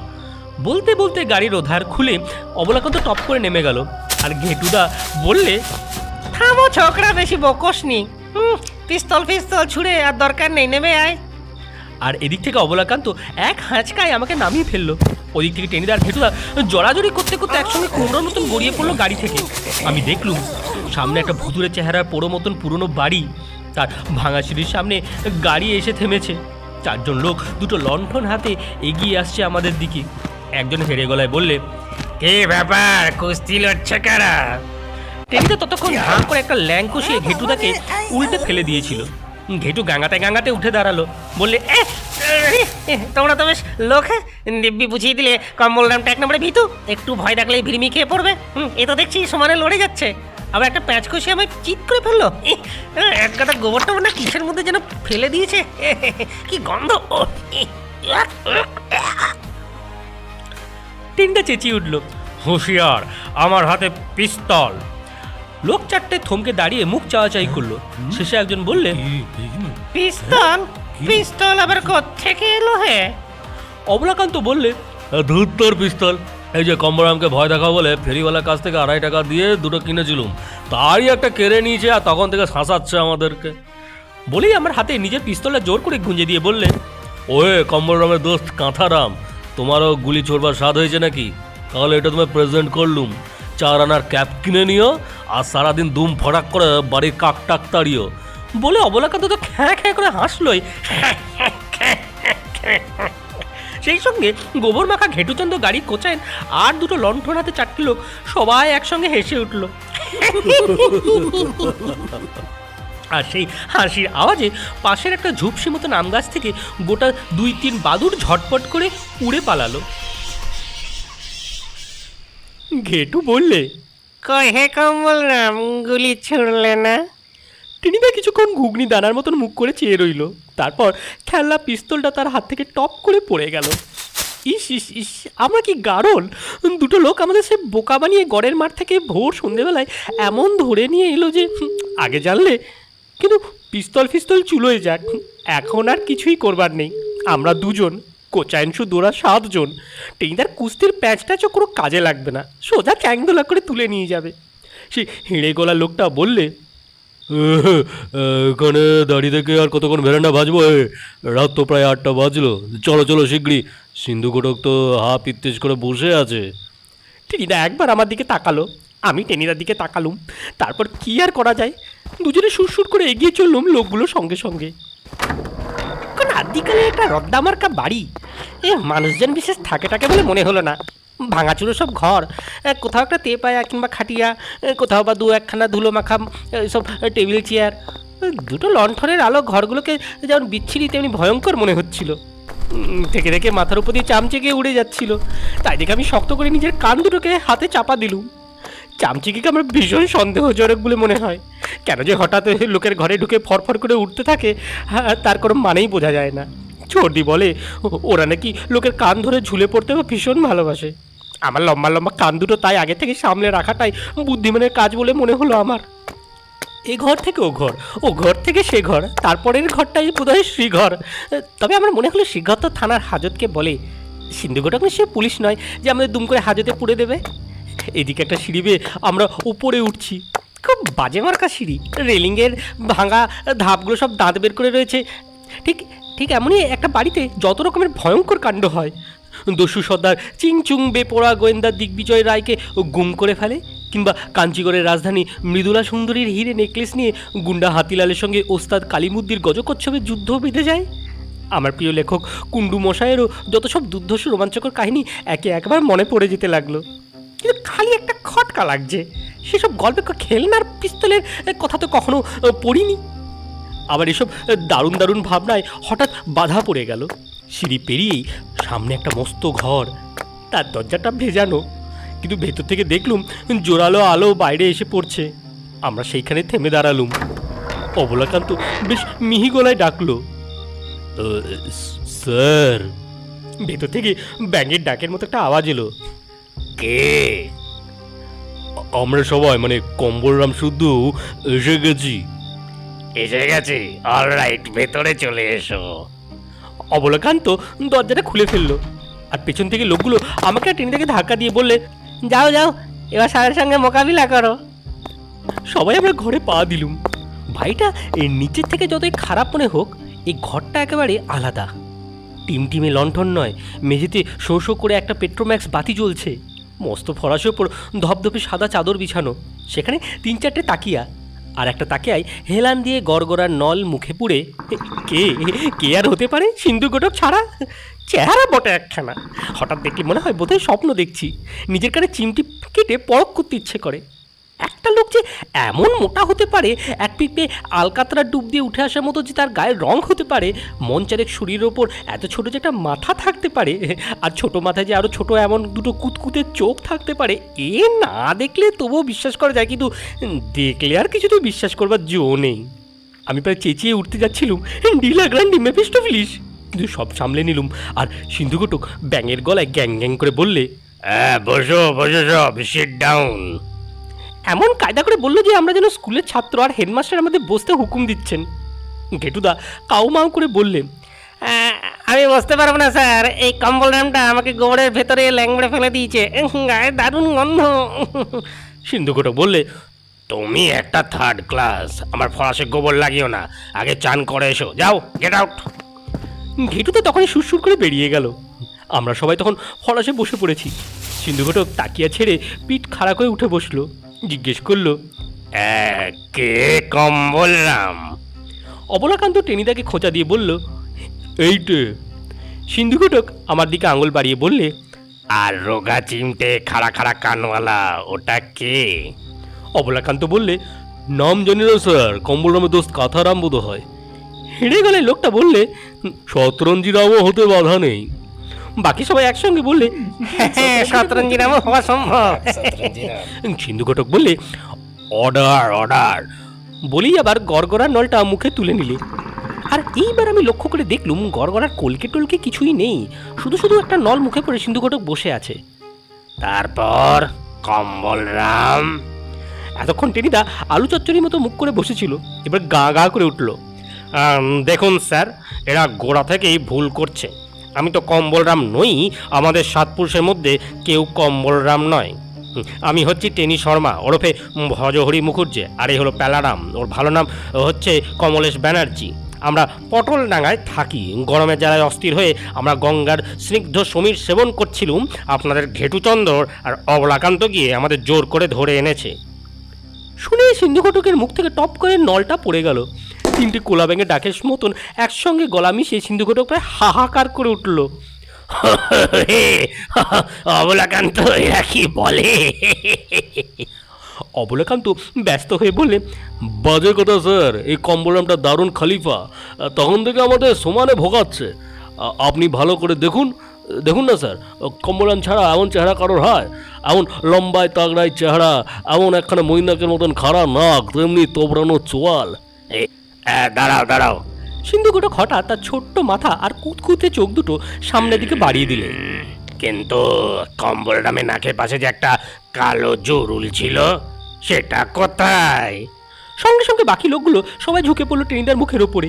বলতে বলতে গাড়ির ওধার খুলে অবলাকান্ত টপ করে নেমে গেল। আর ঘেটুদা বললে, থামো ছোকরা, বেশি বকসনি। পিস্তল পিস্তল ছুড়ে আর দরকার নেই, নেমে আয়। আর এদিক থেকে অবলাকান্ত এক হাঁচকায় আমাকে নামিয়ে ফেললো। ওদিক থেকে টেনিদা আর ঘেটুদা জড়াজড়ি করতে করতে একসঙ্গে কুমড়োর মতন গড়িয়ে পড়লো গাড়ি থেকে। আমি দেখলুম সামনে একটা ভুতুরে চেহারার পোড়ো মতন পুরনো বাড়ি, তার ভাঙা সিঁড়ির সামনে গাড়ি এসে থেমেছে। চারজন লোক দুটো লণ্ঠন হাতে এগিয়ে আসছে আমাদের দিকে। একজন হেরে গলায় বললে, কি ব্যাপার, কুস্তি লড়ছে কারা? টেনিদা ততক্ষণ ধাঁ করে একটা ল্যাং কষিয়ে ঘেটুদাকে উল্টে ফেলে দিয়েছিল। ঘেটু গাঙাতে গাঙাতে উঠে দাঁড়ালো, বললে, তোমরা তো বেশ লোক, দিব্যি বুঝিয়ে দিলে কম্বল নামটা এক নম্বরে ভীতু, একটু ভয় ডাকলেই ভিড়মি খেয়ে পড়বে। এ তো দেখছি সমানে লড়ে যাচ্ছে, আবার একটা প্যাঁচ কষিয়ে আমায় চিৎ করে ফেললো। এক গাদা গোবরটা না কিসের মধ্যে যেন ফেলে দিয়েছে, কি গন্ধ। টেনিদা চেঁচিয়ে উঠল, হুঁশিয়ার, আমার হাতে পিস্তল। লোক চারটে থমকে দাঁড়িয়ে মুখ চাওয়াচাই করলো। শেষে একজন বললে, পিস্তল? পিস্তল আবার কোত্থেকে এলো হে? অবলাকান্ত বললে, ধুত্তর পিস্তল, এই যে কমলরামকে ভয় দেখাও বলে ফেরিওয়ালার কাছ থেকে 2.5 টাকা দিয়ে দুটো কিনেছিলুম, তারই একটা কেড়ে নিয়েছে আর তখন থেকে শাসাচ্ছে আমাদেরকে। বলেই আমার হাতে নিজের পিস্তলটা জোর করে গুঁজে দিয়ে বললে, ওয়ে কমলরামের দোস্ত কাঁথারাম, তোমারও গুলি ছোড়বার স্বাদ হয়েছে নাকি? তাহলে এটা তুমি প্রেজেন্ট করলুম। 4 আনার ক্যাপ কিনে নিও আর সারাদিন দুম ফটাক করে বাড়ির কাক টাক তাড়িও। বলে অবলাকান্ত তো খ্যাঁ খ্যাঁ করে হাসলোই। সেই সঙ্গে গোবর মাখা ঘেটুচন্দ গাড়ি কোচাইন আর দুটো লণ্ঠন হাতে 4টে লোক সবাই একসঙ্গে হেসে উঠল। আর সেই হাসির আওয়াজে পাশের একটা ঝুপসি মতো নাম গাছ থেকে গোটা 2-3 বাদুড় ঝটপট করে উড়ে পালালো। ঘেটু বললে, কই হে কম্বল নাম, গুলি ছুড়লে না? টেনিদা কিছুক্ষণ ঘুগনি দানার মতন মুখ করে চেয়ে রইল। তারপর খেলনা পিস্তলটা তার হাত থেকে টপ করে পড়ে গেল। ইস ইস ইস, আমরা কি গারল! দুটো লোক আমাদের সে বোকা বানিয়ে গড়ের মাঠ থেকে ভোর সন্ধেবেলায় এমন ধরে নিয়ে এলো যে আগে জানলে। কিন্তু পিস্তল ফিস্তল চুলোয় যাক, এখন আর কিছুই করবার নেই। আমরা দুজন, কোচাইন শুধু ওরা 7 জন। টেনিদার কুস্তির প্যাঁচটা কোনো কাজে লাগবে না, সোজা চ্যাংদোলা করে তুলে নিয়ে যাবে। সেই হেঁড়ে গলা লোকটা বললে, এখানে দাঁড়িয়ে থেকে আর কতক্ষণ ভেরান্ডা ভাজবো? রাত তো প্রায় 8টা বাজলো, চলো চলো শিগগিরই, সিন্ধুকোটক তো হাফ ইত্তেজ করে বসে আছে। টেনিদা একবার আমার দিকে তাকালো, আমি টেনিদার দিকে তাকালুম। তারপর কি আর করা যায়, দুজনে সুরসুর করে এগিয়ে চললুম লোকগুলোর সঙ্গে সঙ্গে। কোন আদিকালে একটা রদ্দামার্কা বাড়ি, মানুষজন বিশেষ থাকে বলে মনে হলো না। ভাঙাচুরো সব ঘর, কোথাও একটা তেপায়া কিংবা খাটিয়া, কোথাও বা 2-1খানা ধুলো মাখা সব টেবিল চেয়ার। দুটো লণ্ঠনের আলো ঘরগুলোকে যেমন বিচ্ছিরি তেমনি ভয়ঙ্কর মনে হচ্ছিল। থেকে থেকে মাথার উপর দিয়ে চামচে গিয়ে উড়ে যাচ্ছিল। তাই দেখে আমি শক্ত করে নিজের কান দুটোকে হাতে চাপা দিলুম। চামচিকে আমার ভীষণ সন্দেহজনক বলে মনে হয়। কেন যে হঠাৎ লোকের ঘরে ঢুকে ফরফর করে উঠতে থাকে, তার কোনো মানেই বোঝা যায় না। চর্দি বলে ওরা নাকি লোকের কান ধরে ঝুলে পড়তে ভীষণ ভালোবাসে। আমার লম্বা লম্বা কান দুটো তাই আগে থেকে সামলে রাখাটাই বুদ্ধিমানের কাজ বলে মনে হলো আমার। এ ঘর থেকে ও ঘর থেকে সে ঘর, তারপরের ঘরটাই বোধহয় শ্রীঘর। তবে আমার মনে হলো শ্রীঘর তো থানার হাজতকে বলে, সিন্ধুকোটক সে পুলিশ নয় যে আমাদের দুম করে হাজতে পুড়ে দেবে। এদিকে একটা সিঁড়ি বেয়ে আমরা উপরে উঠছি। খুব বাজে মার্কা সিঁড়ি, রেলিংয়ের ভাঙা ধাপগুলো সব দাঁত বের করে রয়েছে। ঠিক ঠিক এমনই একটা বাড়িতে যত রকমের ভয়ঙ্কর কাণ্ড হয়। দস্যু সর্দার চিংচুং বেপোড়া গোয়েন্দা দিগ্বিজয় রায়কে গুম করে ফেলে, কিংবা কাঞ্চিগড়ের রাজধানী মৃদুলা সুন্দরীর হিরে নেকলেস নিয়ে গুন্ডা হাতিলালের সঙ্গে ওস্তাদ কালিমুদ্দির গজকচ্ছপের যুদ্ধ বেঁধে যায়। আমার প্রিয় লেখক কুণ্ডু মশায়েরও যত সব দুর্ধর্ষ রোমাঞ্চকর কাহিনী একে একবার মনে পড়ে যেতে লাগলো। কিন্তু খালি একটা খটকা লাগছে, সেসব গল্পে খেলনার পিস্তলের কথা তো কখনো পড়িনি। আবার এসব দারুণ দারুণ ভাবনায় হঠাৎ বাধা পড়ে গেল। সিঁড়ি পেরিয়েই সামনে একটা মস্ত ঘর, তার দরজাটা ভেজানো, কিন্তু ভেতর থেকে দেখলুম জোরালো আলো বাইরে এসে পড়ছে। আমরা সেইখানে থেমে দাঁড়ালুম। অবলাকান্ত বেশ মিহি গলায় ডাকলো, স্যার। ভেতর থেকে ব্যাঙের ডাকের মতো একটা আওয়াজ এলো। কে? আমরা সবাই মানে কম্বলরাম শুদ্ধ এসে গেছি। এসে গেছে? অলরাইট, ভেতরে চলে এসো। অবলাকান্ত দরজাটা খুলে ফেললো, আর পেছন থেকে লোকগুলো আমাকে আর টেনে থেকে ধাক্কা দিয়ে বললে, যাও যাও, এবার স্যারের সঙ্গে মোকাবিলা করো। সবাই আমরা ঘরে পা দিলুম। ভাইটা এর নিচের থেকে যতই খারাপ মনে হোক, এই ঘরটা একেবারে আলাদা। টিমটিমে লণ্ঠন নয়, মেঝেতে শো শো করে একটা পেট্রোম্যাক্স বাতি জ্বলছে। মস্ত ফরাসের ওপর ধপধপে সাদা চাদর বিছানো, সেখানে 3-4টে তাকিয়া, আর একটা তাকিয়ায় হেলান দিয়ে গড়গড়ার নল মুখে পুড়ে। কে কে আর হতে পারে সিন্ধু গোটক ছাড়া? চেহারা বটে একখানা, হঠাৎ দেখলে মনে হয় বোধহয় স্বপ্ন দেখছি। নিজের কানে চিমটি কেটে পরক করতে ইচ্ছে করে। একটা লোক যে এমন মোটা হতে পারে, এক পিপে আলকাতরা ডুব দিয়ে উঠে আসার মতো যে তার গায়ের রং হতে পারে, মন চারেক শরীরের ওপর এত ছোট যে একটা মাথা থাকতে পারে, আর ছোট মাথায় যে আরও ছোট এমন দুটো কুতকুতে চোখ থাকতে পারে, এ না দেখলে তবুও বিশ্বাস করা যায়, কিন্তু দেখলে আর কিছুতেই বিশ্বাস করবার জো নেই। আমি প্রায় চেঁচিয়ে উঠতে যাচ্ছিলুম, ডিলা গ্র্যান্ডি মেফিস্টোফেলিস, কিন্তু সব সামলে নিলুম। আর সিন্ধু ঘটক ব্যাঙের গলায় গ্যাং গ্যাং করে বললে, হ্যাঁ, বসো বসো, সব সিট ডাউন। এমন কায়দা করে বললো যে আমরা যেন স্কুলের ছাত্র, আর হেডমাস্টার আমাদের বসতে হুকুম দিচ্ছেন। ঘেটুদা কাউ মাউ করে বললেন, আমি বসতে পারবো না স্যার, এই কম্বল রামটা আমাকে গোবরের ভেতরে ল্যাংড়ে ফেলে দিয়েছে, গায়ে দারুণ গন্ধ। সিন্ধু ঘটক বললে, তুমি একটা থার্ড ক্লাস, আমার ফরাসে গোবর লাগিও না, আগে চান করে এসো, যাও, গেট আউট। ঘেটুদা তখনই সুরসুর করে বেরিয়ে গেল। আমরা সবাই তখন ফরাসে বসে পড়েছি। সিন্ধু ঘটক তাকিয়া ছেড়ে পিঠ খাড়া করে উঠে বসলো, জিজ্ঞেস করলো, কে কম্বল রাম? অবলাকান্ত টেনিদাকে খোঁচা দিয়ে বলল, এইটে। সিন্ধু ঘটক আমার দিকে আঙুল বাড়িয়ে বললে, আর রোগা চিমটে খাড়া খাড়া কানওয়ালা, ওটা কে? অবলাকান্ত বললে, নাম জানি না স্যার, কম্বলরামের দোস্ত কাঁথারাম বোধ হয়। হেঁড়ে গেলে লোকটা বললে, শতরঞ্জি রামও হতে বাধা নেই। বাকি সবাই একসঙ্গে বললে, হ্যাঁ, শতরঞ্জি নামও হওয়া সম্ভব। সিন্ধু ঘটক বললে, অর্ডার অর্ডার। বলেই আবার গড়গড়ার নলটা মুখে তুলে নিলে। আর এইবার আমি লক্ষ্য করে দেখলুম গড়গড়ার কলকে টলকে কিছুই নেই, শুধু শুধু একটা নল মুখে পড়ে সিন্ধু ঘটক বসে আছে। তারপর কম্বল রাম? এতক্ষণ টেনিদা আলু চচ্চড়ির মতো মুখ করে বসেছিল, এবার গা গা করে উঠল। দেখুন স্যার, এরা গোড়া থেকেই ভুল করছে। আমি তো কম্বল রাম নই, আমাদের 7 পুরুষের মধ্যে কেউ কম্বল রাম নয়। আমি হচ্ছি টেনি শর্মা ওরফে ভজহরি মুখুর্জি, আর এই হলো প্যালারাম, ওর ভালো নাম হচ্ছে কমলেশ ব্যানার্জি। আমরা পটলডাঙ্গায় থাকি। গরমের জ্বালায় অস্থির হয়ে আমরা গঙ্গার স্নিগ্ধ সমীর সেবন করছিলুম। আপনাদের ঘেটুচন্দর আর অবলাকান্ত গিয়ে আমাদের জোর করে ধরে এনেছে। শুনে সিন্ধু ঘটকের মুখ থেকে টপ করে নলটা পড়ে গেল। 3টে কোলা ব্যাঙের ডাকের মতন একসঙ্গে গলা মিশিয়ে সিন্ধু ঘটক প্রায় হাহাকার করে উঠল। অবলাকান্ত, এরা কি বলে? অবলাকান্ত ব্যস্ত হয়ে বললে, বাজে কথা স্যার, এই কম্বলরামটা দারুণ খলিফা, তখন থেকে আমাদের সমানে ভোগাচ্ছে। আপনি ভালো করে দেখুন দেখুন না স্যার, কম্বলরাম ছাড়া এমন চেহারা কারোর হয়? এমন লম্বায় তাগড়ায় চেহারা, এমন একখানা মৈনাকের মতন খাড়া নাক, তেমনি তোবড়ানো চোয়াল। দাঁড়াও দাঁড়াও। সিন্ধু ঘটক হঠাৎ তার ছোট্ট মাথা আর কুতকুতে চোখ দুটো সামনের দিকে বাড়িয়ে দিলে। কিন্তু কম্বল রামে নাকের পাশে যে একটা কালো জরুল ছিল, সেটা কোথায়? সঙ্গে সঙ্গে বাকি লোকগুলো সবাই ঝুঁকে পড়লো টেনিদার মুখের ওপরে।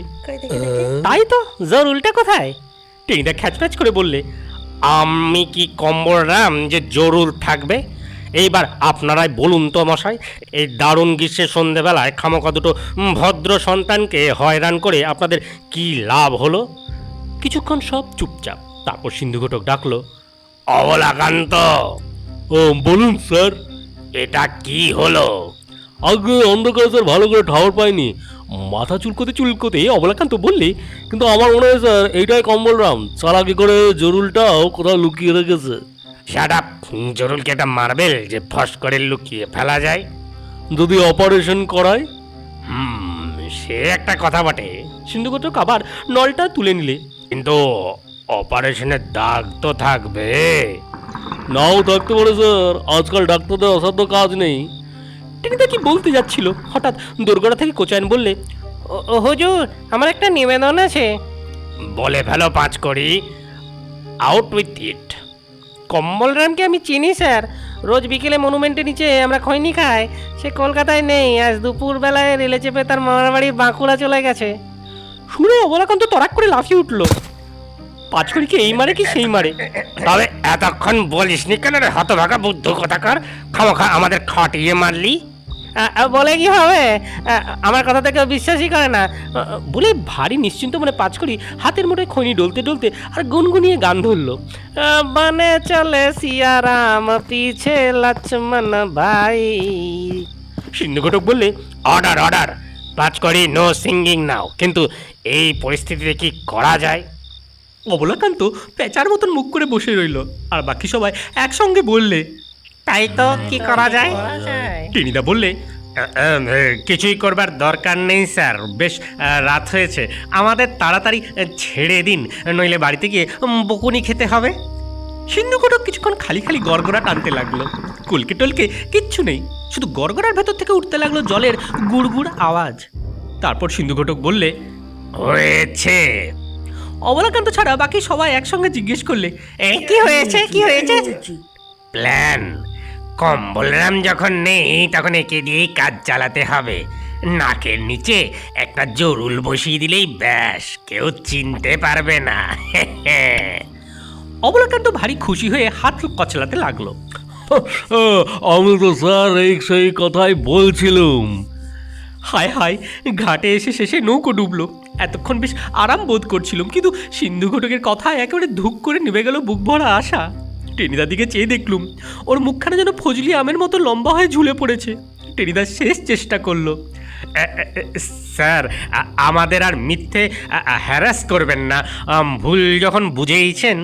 তাই তো, জরুলটা কোথায়? টেনিদা খ্যাচপ্যাচ করে বললে, আমি কি কম্বল রাম যে জরুল থাকবে? এইবার আপনারাই বলুন তো মশাই, এই দারুণ গ্রীষ্মের সন্ধেবেলায় খামোকা দুটো ভদ্র সন্তানকে হয়রান করে আপনাদের কি লাভ হলো? কিছুক্ষণ সব চুপচাপ। তারপর সিন্ধু ঘটক ডাকলো, অবলাকান্ত, ও বলুন স্যার। এটা কি হলো? আগে অন্ধকারে স্যার ভালো করে ঠাওর পাইনি, মাথা চুলকোতে অবলাকান্ত বললে, কিন্তু আমার মনে হয় স্যার এইটাই কম্বলরাম চালাকি করে জরুলটাও কোথাও লুকিয়ে রেখেছে। Shut up! জরুলকে এটা মার্বেল যে ফস করে লুকিয়ে ফেলা যায়? যদি অপারেশন করায়? সে একটা কথা বটে। সিন্ধু ঘটক আবার নলটা তুলে নিলে। কিন্তু অপারেশনের দাগ তো থাকবে। নাও থাকতে পারে স্যার, আজকাল ডাক্তারদের অসাধ্য কাজ নেই। টেনিদা কি বলতে যাচ্ছিল, হঠাৎ দোরগোড়া থেকে কোচায়ন বললে, ও হুজুর, আমার একটা নিবেদন আছে। বলে ফেলো পাঁচ করি, আউট উইথ ইট। কম্বলরামকে আমি চিনি স্যার, রোজ বিকেলে মনুমেন্টের নিচে আমরা খৈনি খাই। সে কলকাতায় নেই, আজ দুপুর বেলায় রেলে চেপে তার মামার বাড়ি বাঁকুড়া চলে গেছে। শুনে অবলাকান্ত তরাক করে লাফিয়ে উঠলো। পাঁচকড়িকে এই মারে কি সেই মারে? তবে এতক্ষণ বলিসনি কেন রে হতভাগা বুদ্ধ কথাকার? খামোখা আমাদের খাটিয়ে মারলি। বলে কি হবে, আমার কথা থেকে বিশ্বাসই করে না। বলে ভারী নিশ্চিন্ত মনে পাঁচকড়ি হাতের মুঠে খৈনি ডলতে ডলতে আর গুনগুনিয়ে গান ধরলো। বনে চলে সিয়ারাম, পিছে লক্ষ্মণ ভাই। সিন্ধু ঘটক বললে, অর্ডার অর্ডার, পাঁচ করি, নো সিঙ্গিং নাও। কিন্তু এই পরিস্থিতিতে কি করা যায়? অবলাকান্ত পেঁচার মতন মুখ করে বসে রইল, আর বাকি সবাই একসঙ্গে বললে, তাই তো, কি করা যায়? টেনিদা বললে, কিছুই করবার দরকার নেই স্যার, বেশ রাত হয়েছে, আমাদের তাড়াতাড়ি ছেড়ে দিন, নইলে বাড়িতে গিয়ে বকুনি খেতে হবে। সিন্ধু ঘটক কিছুক্ষণ খালি খালি গড়গড়া টানতে লাগলো। কলকে টলকে কিচ্ছু নেই, শুধু গড়গড়ার ভেতর থেকে উঠতে লাগলো জলের গুড়গুড় আওয়াজ। তারপর সিন্ধু ঘটক বললে, হয়েছে। অবলাকান্ত ছাড়া বাকি সবাই একসঙ্গে জিজ্ঞেস করলে, কি হয়েছে, কি হয়েছে? প্ল্যান। কম্বলরাম যখন নেই তখন একে দিয়েই কাজ চালাতে হবে। নাকের নিচে একটা জরুল বসিয়ে দিলেই ব্যাস, কেউ চিনতে পারবে না। অবলাকান্ত ভারী খুশি হয়ে হাত কচলাতে লাগলো। আমি তো স্যার এই সেই কথাই বলছিলুম। হায় হায়, ঘাটে এসে শেষে নৌকো ডুবলো। এতক্ষণ বেশ আরাম বোধ করছিলাম, কিন্তু সিন্ধু ঘটকের কথা একেবারে ধুক করে নেমে গেল বুক ভরা আশা। টেনিদার দিকে চেয়ে দেখলুম, ওর মুখখানা যেন ফজলি আমের মতো লম্বা হয়ে ঝুলে পড়েছে। টেনিদা শেষ চেষ্টা করলো, স্যার, আমাদের আর মিথ্যে হ্যারাস করবেন না, ভুল যখন বুঝেইছেন।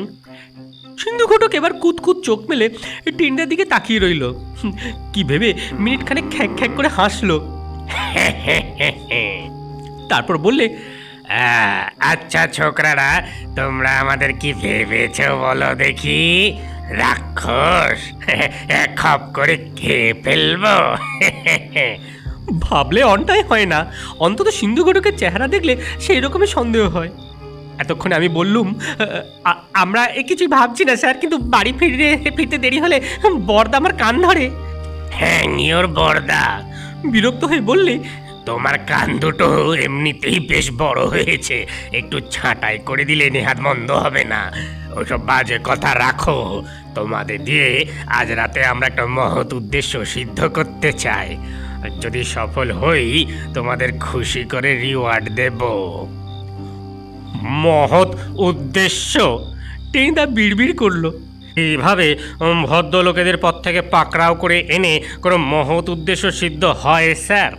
সিন্ধু ঘটক এবার কুতকুত চোখ মেলে টেনিদার দিকে তাকিয়ে রইল। কি ভেবে মিনিটখানে খ্যাক খ্যাক করে হাসলো। তারপর বললে, আচ্ছা ছোকরারা, তোমরা আমাদের কি ভেবেছ বলো দেখি? রাক্ষস? খপ করে খেয়ে ফেলবো? ভাবলে অনটাই হয় না, অন্তত সিন্ধু ঘটকের চেহারা দেখলে সেই রকমের সন্দেহ হয়। এতক্ষণে আমি বললুম, আমরা এ কিছুই ভাবছি না স্যার, কিন্তু বাড়ি ফিরতে দেরি হলে বরদা আমার কান ধরে। হ্যাং ইওর বর্দা! বিরক্ত হয়ে বললে, তোমার কান দুটো এমনিতেই বেশ বড় হয়েছে, একটু ছাঁটাই করে দিলে নেহাত মন্দ হবে না। ওসব বাজে কথা রাখো। তোমাদের দিয়ে আজ রাতে আমরা একটা মহৎ উদ্দেশ্য সিদ্ধ করতে চাই। যদি সফল হই, তোমাদের খুশি করে রিওয়ার্ড দেব। মহৎ উদ্দেশ্য? টেনিদা বিড়বিড় করলো। এইভাবে ভদ্রলোকেদের পথ থেকে পাকড়াও করে এনে কোনো মহৎ উদ্দেশ্য সিদ্ধ হয় স্যার?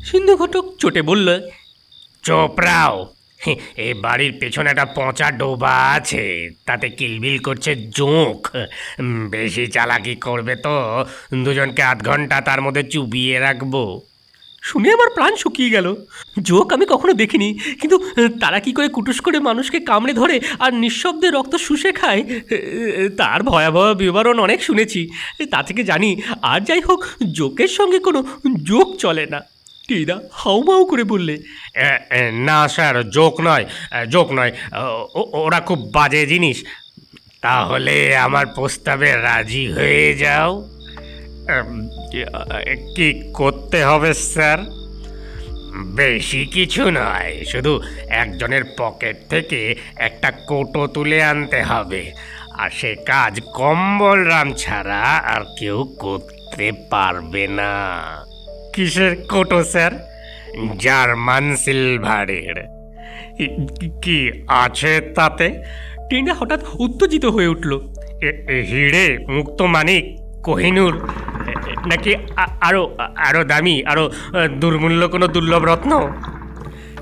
সিন্ধু ঘটক চটে বলল, চোপড়াও! এই বাড়ির পেছনে একটা পচা ডোবা আছে, তাতে কিলবিল করছে জোঁক। বেশি চালাকি করবে তো দুজনকে আধ ঘন্টা তার মধ্যে চুবিয়ে রাখবো। শুনে আমার প্রাণ শুকিয়ে গেল। জোক আমি কখনো দেখিনি, কিন্তু তারা কি করে কুটুস করে মানুষকে কামড়ে ধরে আর নিঃশব্দে রক্ত শুষে খায়, তার ভয়াবহ বিবরণ অনেক শুনেছি। তা থেকে জানি, আর যাই হোক, জোকের সঙ্গে কোনো জোক চলে না। টেনিদা হাউমাউ করে বললে, না স্যার, জোক নয়, জোক নয়, ওরা খুব বাজে জিনিস। তাহলে আমার প্রস্তাবে রাজি হয়ে যাও। কি করতে হবে স্যার? বেশি কিছু নয়, শুধু একজনের পকেট থেকে একটা কৌটো তুলে আনতে হবে, আর সে কাজ কম্বলরাম ছাড়া আর কেউ করতে পারবে না। কিসের কোটো স্যার? জার্মান সিলভারের। কি আছে তাতে? টেনিদা হঠাৎ উত্তেজিত হয়ে উঠল। হিরে, মুক্ত মানিক, কোহিনূর, নাকি আরো দামি, আরো দুর্মূল্য কোনো দুর্লভ রত্ন?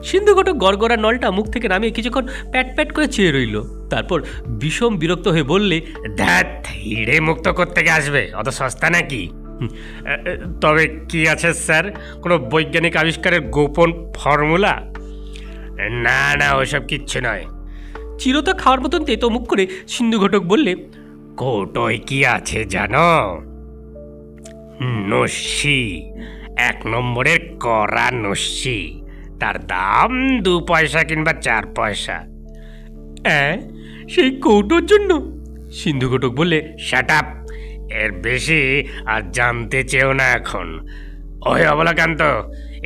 সিন্ধু ঘটক গড়গড়া নলটা মুখ থেকে নামিয়ে কিছুক্ষণ প্যাট প্যাট করে চেয়ে রইল। তারপর বিষম বিরক্ত হয়ে বললে, ধ্যাত, হিরে মুক্ত করতে আসবে, অত সস্তা নাকি? তবে কি আছে স্যার? কোনো বৈজ্ঞানিক আবিষ্কারের গোপন ফর্মুলা? না না, ওসব কিচ্ছু নয়। চিরতা খাওয়ার মতন তেতো মুখ করে সিন্ধু ঘটক বললে, কৌটোয় কি আছে জানো? নস্যি, 1 নম্বরের কড়া নস্যি। তার দাম 2 পয়সা কিংবা 4 পয়সা। সেই কৌটোর জন্য? সিন্ধু ঘটক বললে, শাট আপ, এর বেশি আর জানতে চেও না এখন। ওই অবলাকান্ত,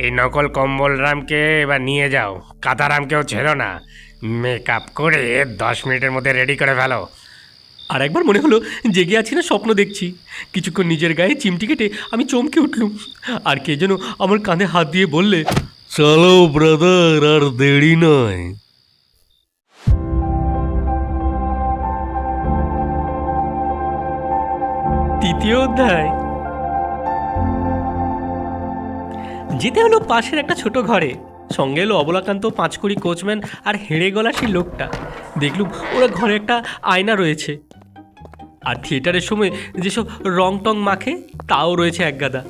এই নকল কম্বলরামকে এবার নিয়ে যাও। কাতারামকেও ছেড়ো না। মেকআপ করে 10 মিনিটের মধ্যে রেডি করে ফেলো। আর একবার মনে হলো জেগে আছি না স্বপ্ন দেখছি। কিছুক্ষণ নিজের গায়ে চিমটি কেটে আমি চমকে উঠলুম। আর কে যেন আমার কাঁধে হাত দিয়ে বললে, চলো ব্রাদার, আর দেরি নয়। তৃতীয় অধ্যায়। যেতে হলো পাশের একটা ছোট ঘরে। সঙ্গে এলো অবলাকান্ত, 5 কুড়ি কোচম্যান আর হেড়ে গলা সেই লোকটা। দেখলুম ওরা ঘরে একটা আয়না রয়েছে। আর থিয়েটারের সময় যেসব রং টং মাখে তাও রয়েছে এক গাদা।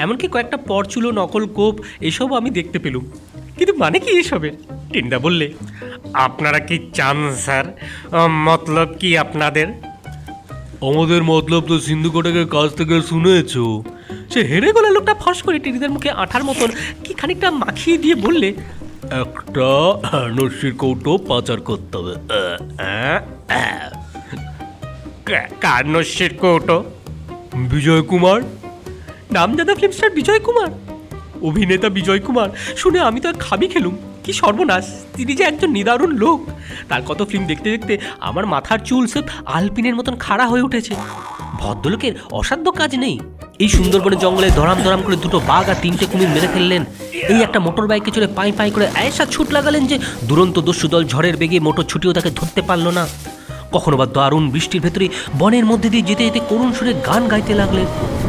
এমনকি কয়েকটা পরচুলো, নকল কোপ, এসবও আমি দেখতে পেলুম। কিন্তু মানে কি এসবের? টেনিদা বললে, আপনারা কি চান স্যার? মতলব কি আপনাদের? আমাদের মতলব তো সিন্ধু ঘটকের কাছ থেকে শুনেছো। সে হেড়ে গলা লোকটা ফস করে টেনিদার মুখে আঠার মতন কি খানিকটা মাখিয়ে দিয়ে বললে, একটা নস্যির কৌটো পাচার করতে হবে। কার নস্যির কৌটো? বিজয় কুমার। নামজাদা ফিল্ম স্টার বিজয় কুমার, অভিনেতা বিজয় কুমার শুনে আমি তো আর খাবি খেলুম। কি সর্বনাশ! তিনি যে একজন নিদারুণ লোক। তার কত ফিল্ম দেখতে দেখতে আমার মাথার চুল সব আলপিনের মতন খাড়া হয়ে উঠেছে। ভদ্রলোকের অসাধ্য কাজ নেই। এই সুন্দরবনের জঙ্গলে ধরাম ধরাম করে 2টো বাঘ আর 3টে কুমির মেরে ফেললেন। এই একটা মোটর বাইকে চড়ে পাই পাই করে আয়েশা ছুট লাগালেন যে দুরন্ত দস্যু দল ঝড়ের বেগে মোটর ছুটিও তাকে ধরতে পারল না। কখনো বা দারুণ বৃষ্টির ভেতরে বনের মধ্যে দিয়ে যেতে যেতে করুণ সুরে গান গাইতে লাগলেন।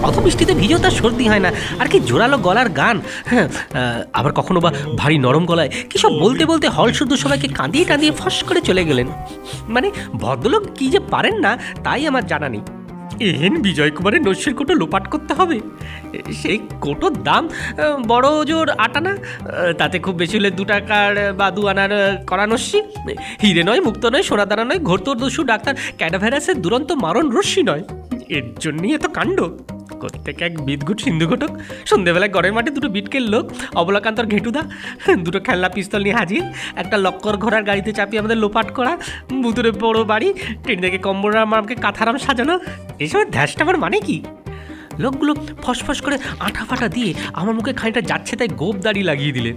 অত বৃষ্টিতে ভিজেও তার সর্দি হয় না, আর কি জোরালো গলার গান। হ্যাঁ, আবার কখনো বা ভারী নরম গলায় কী সব বলতে বলতে হল শুদ্ধ সবাইকে কাঁদিয়ে কাঁদিয়ে ফস করে চলে গেলেন। মানে ভদ্রলোক কী যে পারেন না তাই আমার জানা নেই। এহেন বিজয় কুমারের নস্যের কোটো লোপাট করতে হবে। সেই কোটোর দাম বড় জোর 8 আনা। তাতে খুব বেশি হলে 2 টাকার বা 2 আনার করা নস্যি। হিরে নয়, মুক্ত নয়, সোনাদানা নয়, ঘোরতোর দস্যু ডাক্তার ক্যাডাভাইরাসের দুরন্ত মারণ রশ্মি নয়। এর জন্যই এত কাণ্ড। প্রত্যেক এক বিদঘুট সিন্ধু ঘটক, সন্ধ্যেবেলায় গড়ের মাঠে 2টো বিটকের লোক, অবলাকান্তর ঘেটুদা, 2টো খেলনা পিস্তল নিয়ে হাজির, একটা লক্কর ঘোড়ার গাড়িতে চাপিয়ে আমাদের লোপাট করা, ভুতুরে বড় বাড়ি, ট্রেন থেকে কম্বলরাম আমাকে কাঁথারাম সাজানো। এসবের ধ্যাসটা আমার মানে কি? লোকগুলো ফসফস করে আঠা ফাটা দিয়ে আমার মুখে খানিকটা যাচ্ছে তাই গোপ দাড়ি লাগিয়ে দিলে।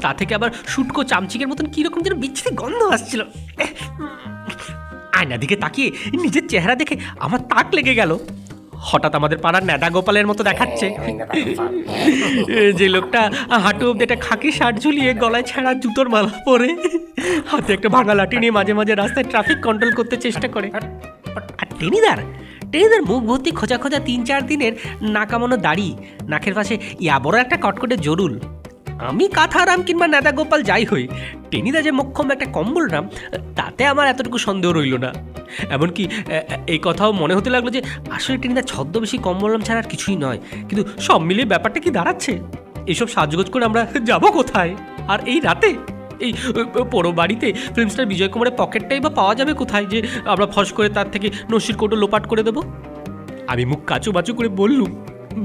তা থেকে আবার শুটকো চামচিকের মতন কীরকম যেন বিচ্ছিরি গন্ধ আসছিল। আয়না দিকে তাকিয়ে নিজের চেহারা দেখে আমার তাক লেগে গেল। হঠাৎ আমাদের পাড়ার ন্যাদা গোপালের মতো দেখাচ্ছে। যে লোকটা হাঁটু অব্দি একটা খাকি শার্ট ঝুলিয়ে, গলায় ছেঁড়া জুতোর মালা পরে, হাতে একটা ভাঙা লাঠি নিয়ে মাঝে মাঝে রাস্তায় ট্রাফিক কন্ট্রোল করতে চেষ্টা করে। আর টেনিদার মুখ ভর্তি খোঁজা খোঁজা 3-4 দিনের না কামানো দাড়ি, নাকের পাশে বড় একটা কটকটে জরুল। আমি কাঁথারাম কিংবা নেতা গোপাল যাই হই, টেনিদা যে মোক্ষম একটা কম্বলরাম তাতে আমার এতটুকু সন্দেহ রইল না। এমনকি এই কথাও মনে হতে লাগলো যে আসলে টেনিদা ছদ্মবেশী কম্বলরাম ছাড়া আর কিছুই নয়। কিন্তু সব মিলিয়ে ব্যাপারটা কি দাঁড়াচ্ছে? এসব সাজগোজ করে আমরা যাব কোথায়? আর এই রাতে এই পোড়ো বাড়িতে ফিল্ম স্টার বিজয় কুমারের পকেটটাই বা পাওয়া যাবে কোথায় যে আমরা ফস করে তার থেকে নস্যির কোটো লোপাট করে দেবো? আমি মুখ কাচু বাচু করে বললুম,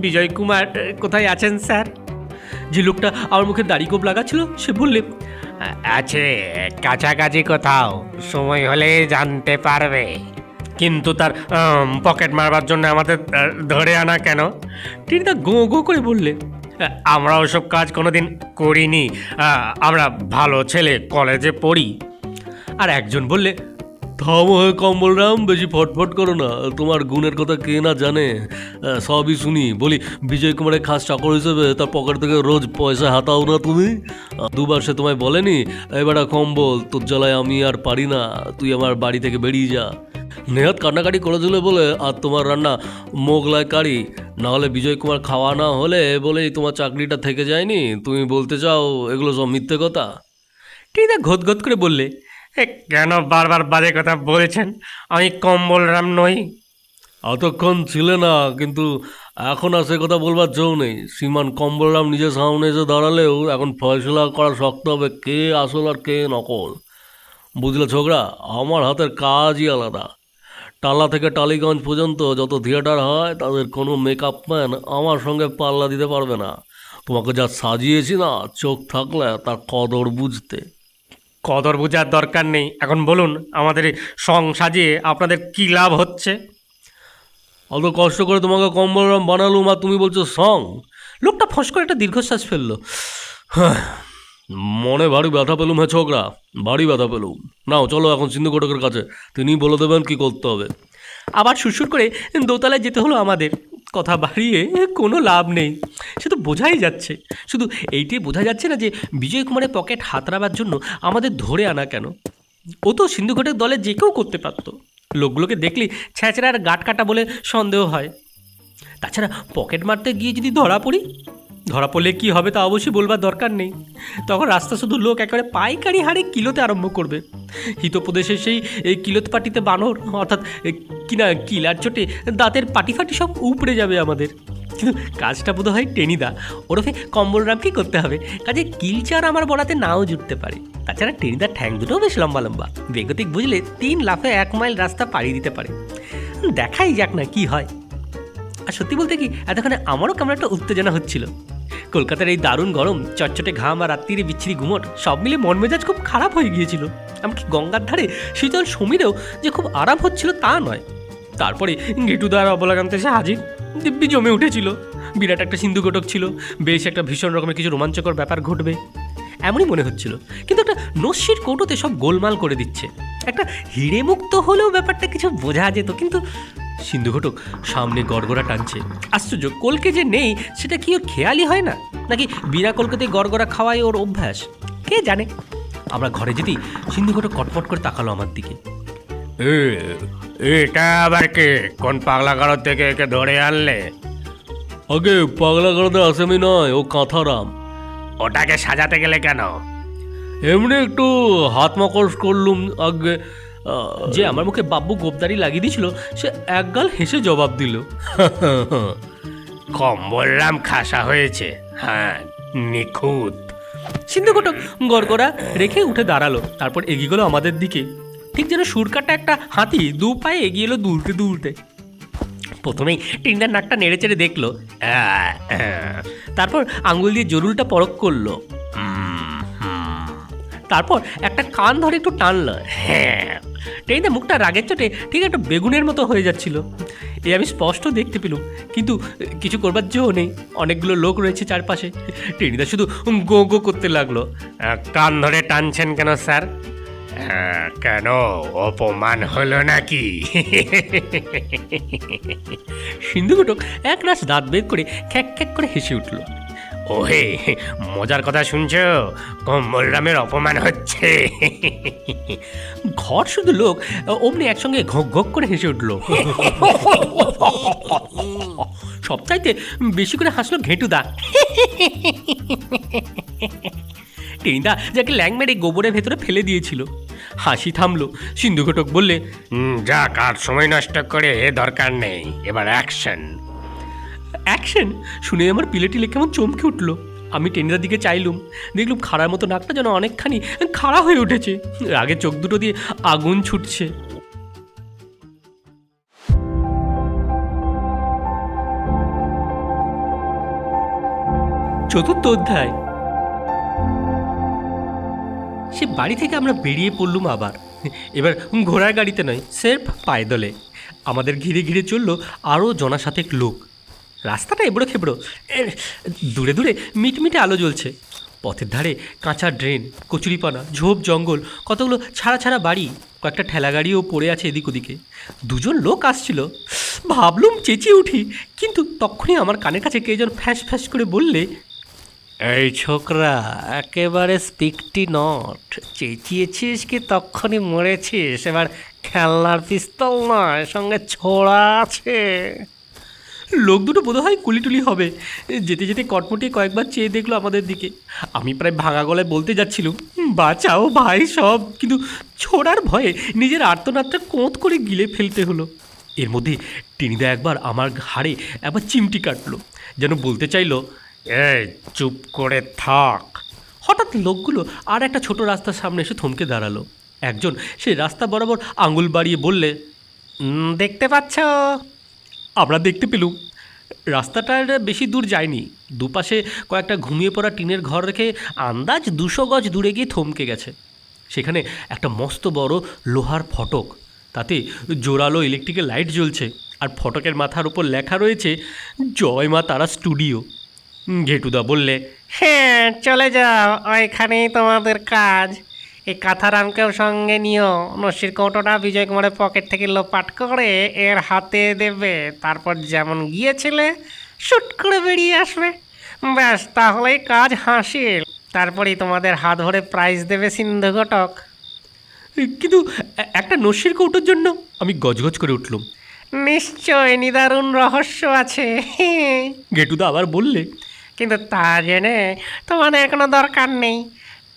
বিজয় কুমার কোথায় আছেন স্যার? যে লোকটা আমার মুখে দাড়ি কোপ লাগাচ্ছিল সে বললে, আছে কাছাকাছি কোথাও, সময় হলে জানতে পারবে। কিন্তু তার পকেট মারবার জন্য আমাদের ধরে আনা কেন? টেনিদা গো গো করে বললে, আমরা ওসব কাজ কোনোদিন করিনি। আমরা ভালো ছেলে, কলেজে পড়ি। আর একজন বললে, থামো হে কম্বলরাম, বেশি ফটফট করো না। তোমার গুণের কথা কে না জানে, সবই শুনি। বলি, বিজয় কুমারের খাস চাকর হিসেবে তার পকেট থেকে রোজ পয়সা হাতাও না তুমি? দুবার সে তোমায় বলেনি, এবারে কম্বল তোর জ্বালায় আমি আর পারি না, তুই আমার বাড়ি থেকে বেরিয়ে যা? নেহাত কান্নাকাটি করেছিল বলে আর তোমার রান্না মোগলাই কারি, না হলে বিজয় কুমার খাওয়া না হলে বলেই তোমার চাকরিটা থেকে যায়নি? তুমি বলতে চাও এগুলো সব মিথ্যে কথা? টেনিদা ঘোত করে বললে, কেন বারবার বাজে কথা বলছেন? আমি কম্বলরাম নই। এতক্ষণ ছিলে না, কিন্তু এখন আর সে কথা বলবার জো নেই। শ্রীমান কম্বলরাম নিজের সামনে এসে দাঁড়ালেও এখন ফয়সলা করা শক্ত হবে কে আসল আর কে নকল। বুঝলে ছোকরা, আমার হাতের কাজই আলাদা। টালা থেকে টালিগঞ্জ পর্যন্ত যত থিয়েটার হয় তাদের কোনো মেকআপ ম্যান আমার সঙ্গে পাল্লা দিতে পারবে না। তোমাকে যা সাজিয়েছি না, চোখ থাকলে তার কদর বুঝতে। কদর বোঝার দরকার নেই, এখন বলুন আমাদের এই সং সাজিয়ে আপনাদের কি লাভ হচ্ছে? অত কষ্ট করে তোমাকে কম্বলরাম বানালুম আর তুমি বলছো সং? লোকটা ফস করে একটা দীর্ঘশ্বাস ফেললো। মনে ভারী ব্যথা পেলুম হে ছোকরা, ভারী ব্যথা পেলুম। নাও চলো এখন সিন্ধু ঘটকের কাছে, তিনি বলে দেবেন কি করতে হবে। আবার সুরসুর করে দোতলায় যেতে হলো আমাদের। কথা বাড়িয়ে কোনো লাভ নেই, সে তো বোঝাই যাচ্ছে। শুধু এইটাই বোঝা যাচ্ছে না যে বিজয় কুমারের পকেট হাতড়াবার জন্য আমাদের ধরে আনা কেন। ও তো সিন্ধু ঘটের দলে যে কেউ করতে পারত। লোকগুলোকে দেখলেই ছ্যাঁচড়া আর গাট কাটা বলে সন্দেহ হয়। তাছাড়া পকেট মারতে গিয়ে যদি ধরা পড়লে কী হবে তা অবশ্যই বলবার দরকার নেই। তখন রাস্তা শুধু লোক একেবারে পাইকারি হারে কিলোতে আরম্ভ করবে। হিতোপদেশের সেই এই কিলোত পাটিতে বানর, অর্থাৎ কিনা কিলার চোটে দাঁতের পাটি ফাটি সব উপড়ে যাবে আমাদের। কিন্তু কাজটা বোধ হয় টেনিদা ওরফে কম্বলরামকেই করতে হবে। কাজে কিলচার আমার বড়াতে নাও জুটতে পারে। তাছাড়া টেনিদার ঠ্যাং দুটোও বেশ লম্বা লম্বা, বেগতিক বুঝলে 3 লাফে 1 মাইল রাস্তা পাড়ি দিতে পারে। দেখাই যাক না কি হয়। আর সত্যি বলতে কি, এতক্ষণে আমারও কেমন একটা উত্তেজনা হচ্ছিল। কলকাতার এই দারুণ গরম, চটচটে ঘাম আর রাত্রিরে বিচ্ছিরি ঘুমট সব মিলে মন মেজাজ খুব খারাপ হয়ে গিয়েছিল। এমনকি গঙ্গার ধারে শীতল সমীরেও যে খুব আরাম হচ্ছিল তা নয়। তারপরে ঘেটুদার অবলাগান্তে এসে হাজির, দিব্যি জমে উঠেছিল। বিরাট একটা সিন্ধু ঘটক ছিল, বেশ একটা ভীষণ রকমের কিছু রোমাঞ্চকর ব্যাপার ঘটবে এমনই মনে হচ্ছিল। কিন্তু একটা নস্যির কৌটোতে সব গোলমাল করে দিচ্ছে। একটা হিড়ে মুক্ত হলেও ব্যাপারটা কিছু বোঝা যেত, কিন্তু সিন্ধু ঘটক সামনে গড়গড়া টানছে। আশ্চর্য, কলকে যে নেই সেটা কি ওর খেয়ালই হয় না, নাকি বিনা কলকাতে গড়গড়া খাওয়াই ওর অভ্যাস, কে জানে। আমরা ঘরে যেতেই সিন্ধু ঘটক কটপট করে তাকালো আমার দিকে। এটা আবার কে? কোন পাগলা গাড়ো থেকে একে ধরে আনলে? আগে পাগলা গাড়াতে আসামি নয়, ও কাঁথারাম। ওটাকে সাজাতে গেলে কেন? এমনি একটু হাত মাকড় করলুম। আগে যে আমার মুখে বাব্বু গোপদারি লাগিয়ে দিয়েছিল সে একগাল হেসে জবাব দিল, কম্বলরাম খাসা হয়েছে, হ্যাঁ, নিখুঁত। সিন্ধু ঘটক গড়গড়া রেখে উঠে দাঁড়ালো, তারপর এগিয়ে গেলো আমাদের দিকে। ঠিক যেন সুরকাটা একটা হাতি 2 পায়ে এগিয়ে এলো দুলতে দুলতে। প্রথমেই টিন্ডার নাকটা নেড়ে চেড়ে দেখলো, তারপর আঙ্গুল দিয়ে জরুলটা পরখ করলো, তারপর একটা কান ধরে একটু টানলো। হ্যাঁ, টেনিদা মুখটা রাগের চোটে ঠিক একটা বেগুনের মতো হয়ে যাচ্ছিল। এ আমি স্পষ্ট দেখতে পেলুম, কিন্তু কিছু করবার জো নেই। অনেকগুলো লোক রয়েছে চারপাশে। টেনিদা শুধু গো গো করতে লাগলো। কান ধরে টানছেন কেন স্যার? কেন, অপমান হলো নাকি? সিন্ধু ঘটক এক রাস দাঁত বের করে খ্যাক খ্যাক করে হেসে উঠল। ওহে, মজার কথা শুনছো? কম্বলরামের অপমান হচ্ছে। ঘর শুধু লোক অমনি একসঙ্গে ঘক ঘক করে হেসে উঠল। সবচাইতে বেশি করে হাসলো ঘেটুদা। টেনিদা যাকে ল্যাং মেরে গোবরের ভেতরে ফেলে দিয়েছিল। হাসি থামলো। সিন্ধু ঘটক বললে, যাক, আর সময় নষ্ট করে দরকার নেই, এবার অ্যাকশন। অ্যাকশন শুনে আমার পিলেটিলে কেমন চমকে উঠলো। আমি টেনিদার দিকে চাইলুম, দেখলুম খাড়ার মতো নাকটা যেন অনেকখানি খাড়া হয়ে উঠেছে, আগে চোখ দুটো দিয়ে আগুন ছুটছে। চতুর্থ অধ্যায়। সে বাড়ি থেকে আমরা বেরিয়ে পড়লুম আবার। এবার ঘোড়ার গাড়িতে নয়, সেরফ পায়দলে। আমাদের ঘিরে ঘিরে চললো আরও জনাসাতেক লোক। রাস্তাটা এবড়ো খেবড়ো, দূরে দূরে মিটমিটে আলো জ্বলছে। পথের ধারে কাঁচা ড্রেন, কচুরিপানা, ঝোপ জঙ্গল, কতগুলো ছাড়া ছাড়া বাড়ি। কয়েকটা ঠেলা গাড়িও পড়ে আছে এদিক ওদিকে। দুজন লোক আসছিল, ভাবলুম চেঁচিয়ে উঠি, কিন্তু তখনই আমার কানের কাছে কে যেন ফ্যাস ফ্যাস করে বললে, এই ছোকরা একেবারে স্পিকটি নট, চেঁচিয়েছিস কি তখনই মরেছিস, এবার খেলনার পিস্তল নয়, সঙ্গে ছোড়া আছে। লোক দুটো বোধহয় কুলিটুলি হবে। যেতে যেতে কটমটিয়ে কয়েকবার চেয়ে দেখলো আমাদের দিকে। আমি প্রায় ভাঙা গলায় বলতে যাচ্ছিলাম, বাঁচাও ভাই সব, কিন্তু ছোড়ার ভয়ে নিজের আর্তনাদটা কোঁত করে গিলে ফেলতে হলো। এর মধ্যে টেনিদা একবার আমার ঘাড়ে একবার চিমটি কাটলো, যেন বলতে চাইলো, এই চুপ করে থাক। হঠাৎ লোকগুলো আর একটা ছোট রাস্তার সামনে এসে থমকে দাঁড়ালো। একজন সেই রাস্তা বরাবর আঙুল বাড়িয়ে বললে, দেখতে পাচ্ছ? আমরা দেখতে পেলুম রাস্তাটার বেশি দূর যায়নি, দুপাশে কয়েকটা ঘুমিয়ে পড়া টিনের ঘর রেখে আন্দাজ 200 গজ দূরে গিয়ে থমকে গেছে। সেখানে একটা মস্ত বড় লোহার ফটক, তাতে জোরালো ইলেকট্রিকের লাইট জ্বলছে, আর ফটকের মাথার উপর লেখা রয়েছে জয় মা তারা স্টুডিও। ঘেটুদা বললে, হ্যাঁ চলে যাও, ওইখানেই তোমাদের কাজ। এই কাঁথারামকেও সঙ্গে নিও। নসির কৌটোটা বিজয় কুমারের পকেট থেকে লোপাট করে এর হাতে দেবে, তারপর যেমন গিয়েছিলে শুট করে বেরিয়ে আসবে। ব্যাস, তাহলেই কাজ হাসিল। তারপরেই তোমাদের হাত ধরে প্রাইজ দেবে সিন্ধু ঘটক। কিন্তু একটা নস্যির কৌটোর জন্য আমি গজগজ করে উঠলাম। নিশ্চয় নিদারুণ রহস্য আছে। ঘেটুদা আবার বললে, কিন্তু তা জেনে তোমাদের কোনো দরকার নেই।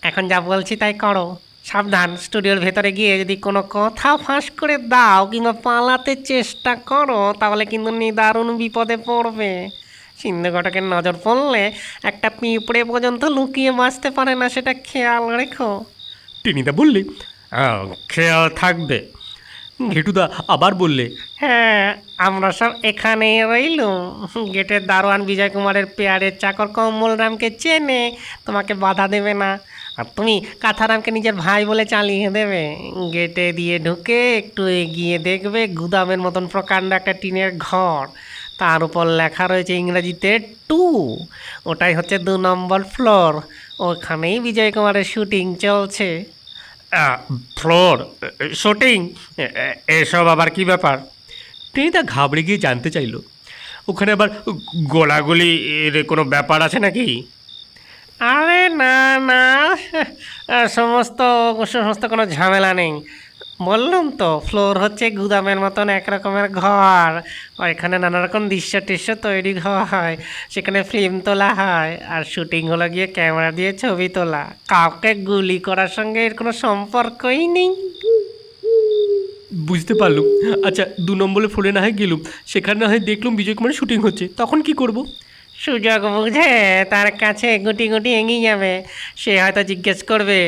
এখন যা বলছি তাই করো। সাবধান, স্টুডিওর ভেতরে গিয়ে যদি কোনো কথা ফাঁস করে দাও কিংবা পালাতে চেষ্টা করো, তাহলে কিন্তু নিদারুণ বিপদে পড়বে। সিন্ধু ঘটকের নজর পড়লে একটা পিঁপড়ে পর্যন্ত লুকিয়ে বাঁচতে পারে না, সেটা খেয়াল রেখো। টেনিদা বললে, খেয়াল থাকবে। ঘেটুদা আবার বললে, হ্যাঁ, আমরা সব এখানেই রইলুম। গেটের দারোয়ান বিজয় কুমারের পেয়ারের চাকর কমলরামকে চেনে, তোমাকে বাধা দেবে না। আর তুমি কাঁথারামকে নিজের ভাই বলে চালিয়ে দেবে। গেটে দিয়ে ঢুকে একটু এগিয়ে দেখবে গুদামের মতন প্রকাণ্ড একটা টিনের ঘর, তার উপর লেখা রয়েছে ইংরেজিতে 2। ওটাই হচ্ছে 2 নম্বর ফ্লোর। ওখানেই বিজয় কুমারের শুটিং চলছে। ফ্লোর শুটিং, এসব আবার কি ব্যাপার? টেনিদা ঘাবড়ে গিয়ে জানতে চাইলো, ওখানে আবার গোলাগুলি এর কোনো ব্যাপার আছে নাকি? আরে না না, সমস্ত সমস্ত কোনো ঝামেলা নেই। বললাম তো, ফ্লোর হচ্ছে গুদামের মতন এক রকমের ঘর। ওইখানে নানা রকম দৃশ্য টিশ্য তৈরি হয়, সেখানে ফিল্ম তোলা হয়, আর শুটিং হলো গিয়ে ক্যামেরা দিয়ে ছবি তোলা। কাউকে গুলি করার সঙ্গে এর কোনো সম্পর্কই নেই। বুঝতে পারলুম। আচ্ছা, 2 নম্বরের ফ্লোরে না হয় গেলুম, সেখানে না হয় দেখলুম বিজয় কুমারের শুটিং হচ্ছে, তখন কি করব? সুযোগ বুঝে তার কাছে গুটি গুটি এগিয়ে যাবে। সে হয়তো জিজ্ঞেস করবে,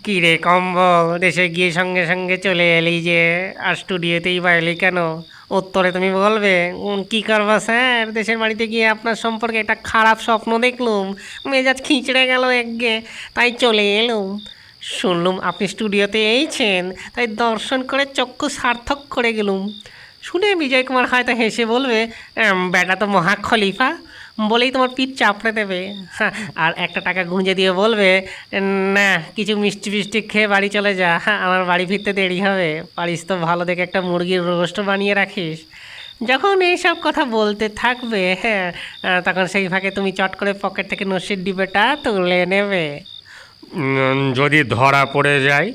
কী রে কম্বল, দেশে গিয়ে সঙ্গে সঙ্গে চলে এলি যে, আর স্টুডিওতেই বা এলি কেন? উত্তরে তুমি বলবে, কী করবো স্যার, দেশের বাড়িতে গিয়ে আপনার সম্পর্কে একটা খারাপ স্বপ্ন দেখলুম, মেজাজ খিঁচড়ে গেল একগে, তাই চলে এলুম। শুনলুম আপনি স্টুডিওতে এইছেন, তাই দর্শন করে চক্ষু সার্থক করে গেলুম। শুনে বিজয় কুমার হয়তো হেসে বলবে, বেটা তো মহা খলিফা, বলেই তোমার পিঠ চাপড়ে দেবে। হ্যাঁ, আর একটা টাকা গুঁজে দিয়ে বলবে, না কিছু মিষ্টি ফিষ্টি খেয়ে বাড়ি চলে যা, আমার বাড়ি ফিরতে দেরি হবে। পারিস তো ভালো দেখে একটা মুরগির রোস্ট বানিয়ে রাখিস। যখন এইসব কথা বলতে থাকবে, হ্যাঁ, তখন সেই ফাঁকে তুমি চট করে পকেট থেকে নসির ডিবেটা তুলে নেবে। যদি ধরা পড়ে যায়?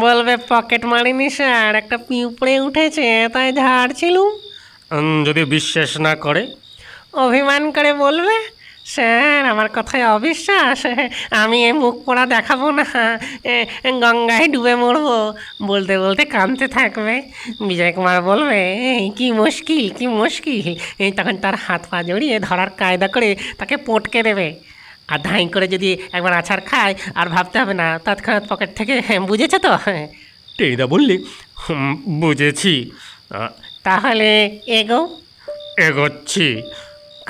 বলবে, পকেট মারিনি স্যার, একটা পিঁপড়ে উঠেছে তাই ঝাড়ছিলুম। যদি বিশ্বাস না করে? অভিমান করে বলবে, স্যার আমার কথায় অবিশ্বাস, আমি এ মুখ পোড়া দেখাবো না, গঙ্গায় ডুবে মরবো। বলতে বলতে কাঁদতে থাকবে। বিজয় কুমার বলবে, কি মুশকিল কি মুশকিল। তখন তার হাত পা জড়িয়ে ধরার কায়দা করে তাকে পটকে দেবে। আর ধাই করে যদি একবার আছাড় খায়, আর ভাবতে হবে না, তৎক্ষণাৎ পকেট থেকে, বুঝেছো তো? টেনিদা বললে, বুঝেছি। তাহলে এগো। এগোচ্ছি।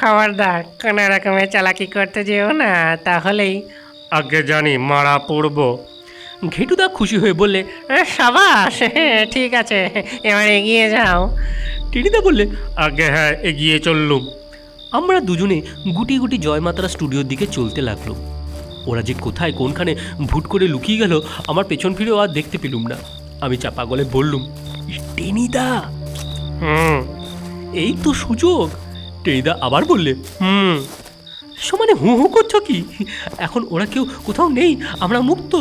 খবরদার কোনো রকমের চালাকি করতে যেও না, তাহলেই। আগে জানি মারা পড়ব। ঘেটুদা খুশি হয়ে বললে, সাবাস, ঠিক আছে, এবার এগিয়ে যাও। টেনিদা বললে, আগে হ্যাঁ, এগিয়ে চললুম। আমরা দুজনে গুটি গুটি জয়মাতারা স্টুডিওর দিকে চলতে লাগলো। ওরা যে কোথায় কোনখানে ভুট করে লুকিয়ে গেল, আমার পেছন ফিরেও আর দেখতে পেলুম না। আমি চাপা গলে বললুম, টেনিদা হুম এই তো সুযোগ। টেনিদা আবার বললে, সমানে হু হু করছো কি? এখন ওরা কেউ কোথাও নেই, আমরা মুক্ত।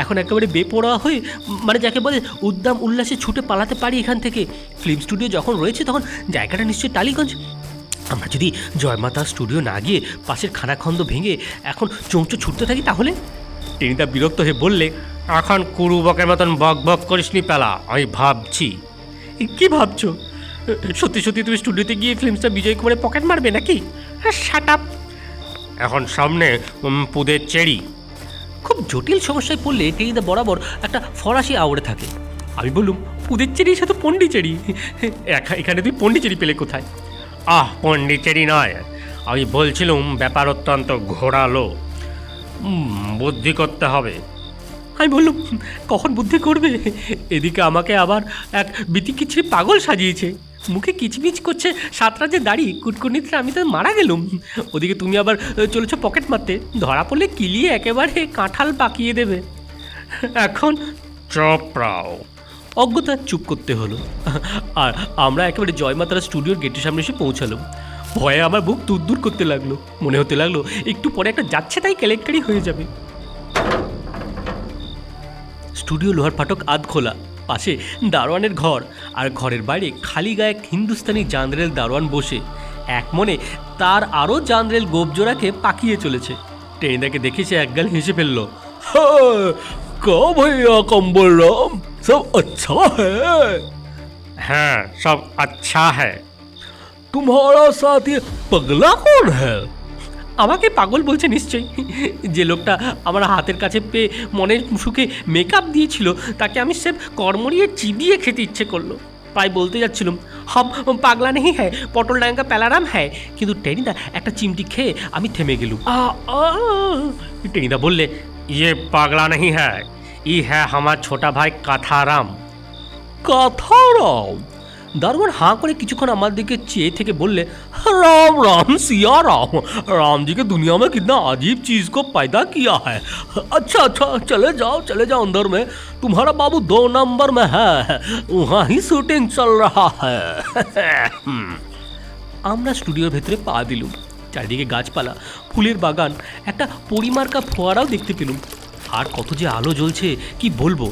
এখন একেবারে বেপরোয়া হয়ে, মানে যাকে বলে উদ্দাম উল্লাসে ছুটে পালাতে পারি এখান থেকে। ফিল্ম স্টুডিও যখন রয়েছে তখন জায়গাটা নিশ্চয়ই টালিগঞ্জ। আমরা যদি জয়মাতা স্টুডিও না গিয়ে পাশের খানাখন্দ ভেঙে এখন চৌঁচো ছুটতে থাকি তাহলে? টেনিদা বিরক্ত হয়ে বললে, এখন কুরু বকের মতন বক বক করিসনি পেলা, আমি ভাবছি। কি ভাবছো? সত্যি সত্যি তুমি স্টুডিওতে গিয়ে ফিল্মটা বিজয় কুমারের পকেট মারবে নাকি? Shut up. এখন সামনে পুদের চেরি। খুব জটিল সমস্যায় পড়লে টেনিদা বরাবর একটা ফরাসি আওড়ে থাকে। আমি বললুম, পুদেচ্চেরি সে তো পন্ডিচেরি। এখানে তুই পন্ডিচেরি পেলে কোথায়? পন্ডিচেরি নয়, আমি বলছিলুম ব্যাপার অত্যন্ত ঘোরালো, বুদ্ধি করতে হবে। আমি বললুম, কখন বুদ্ধি করবে? এদিকে আমাকে আবার এক বিতিকিচ্ছিরি পাগল সাজিয়েছে, মুখে কিচমিচ করছে সাতরাজের দাড়ি, কুটকুনিতে আমি তো মারা গেলুম। ওদিকে তুমি আবার চলেছ পকেট মারতে, ধরা পড়লে কিলিয়ে একেবারে কাঁঠাল পাকিয়ে দেবে। এখন চপড়াও। অজ্ঞতা চুপ করতে হলো, আর আমরা একেবারে জয়মাতারা স্টুডিওর গেটের সামনে এসে পৌঁছালাম। ভয়ে আমার বুক দূর করতে লাগলো, মনে হতে লাগলো একটু পরে একটা যাচ্ছে তাই কেলেঙ্কারি হয়ে যাবে। স্টুডিও লোহার ফাটক আধ খোলা, পাশে দারোয়ানের ঘর, আর ঘরের বাইরে খালি গায়ে হিন্দুস্তানি জান্দ্রেল দারোয়ান বসে এক মনে তার আরও জান্দ্রেল গোবজোড়াকে পাকিয়ে চলেছে। টেনিদাকে দেখে সে একগাল হেসে ফেলল। का भैया कंबल राम सब अच्छा है? হ্যাঁ, সব আচ্ছা হ্যাঁ। तुम्हारा साथी पगला कौन है? আমাকে পাগল বলছে নিশ্চয়ই। যে লোকটা আমার হাতের কাছে পেয়ে মনের সুখে মেকআপ দিয়েছিল তাকে আমি সে কর্মরিয়ে চিবিয়ে খেতে ইচ্ছে করলো। প্রায় বলতে যাচ্ছিলাম, হাম পাগলা নেই হ্যাঁ, পটল ডাঙ্গা প্যালারাম হ্যাঁ, কিন্তু টেনিদা একটা চিমটি খেয়ে আমি থেমে গেলুম। টেনিদা বললে, ये पागला नहीं है, ये है हमारा छोटा भाई काथाराम। काथाराम? दारोगान हाँ করে কিছুক্ষণ আমার দিকে চেয়ে থেকে বললে, राम राम सिया राम, राम जी के दुनिया में कितना अजीब चीज को पैदा किया है। अच्छा अच्छा, चले जाओ अंदर में, तुम्हारा बाबू 2 नंबर में है, वहाँ ही शूटिंग चल रहा है। আমরা স্টুডিওর ভেতরে পা দিলুম। চারিদিকে গাছপালা, ফুলের বাগান, একটা পরিমার্কা ফোয়ারাও দেখতে পেলুম। আর কত যে আলো জ্বলছে কি বলবো।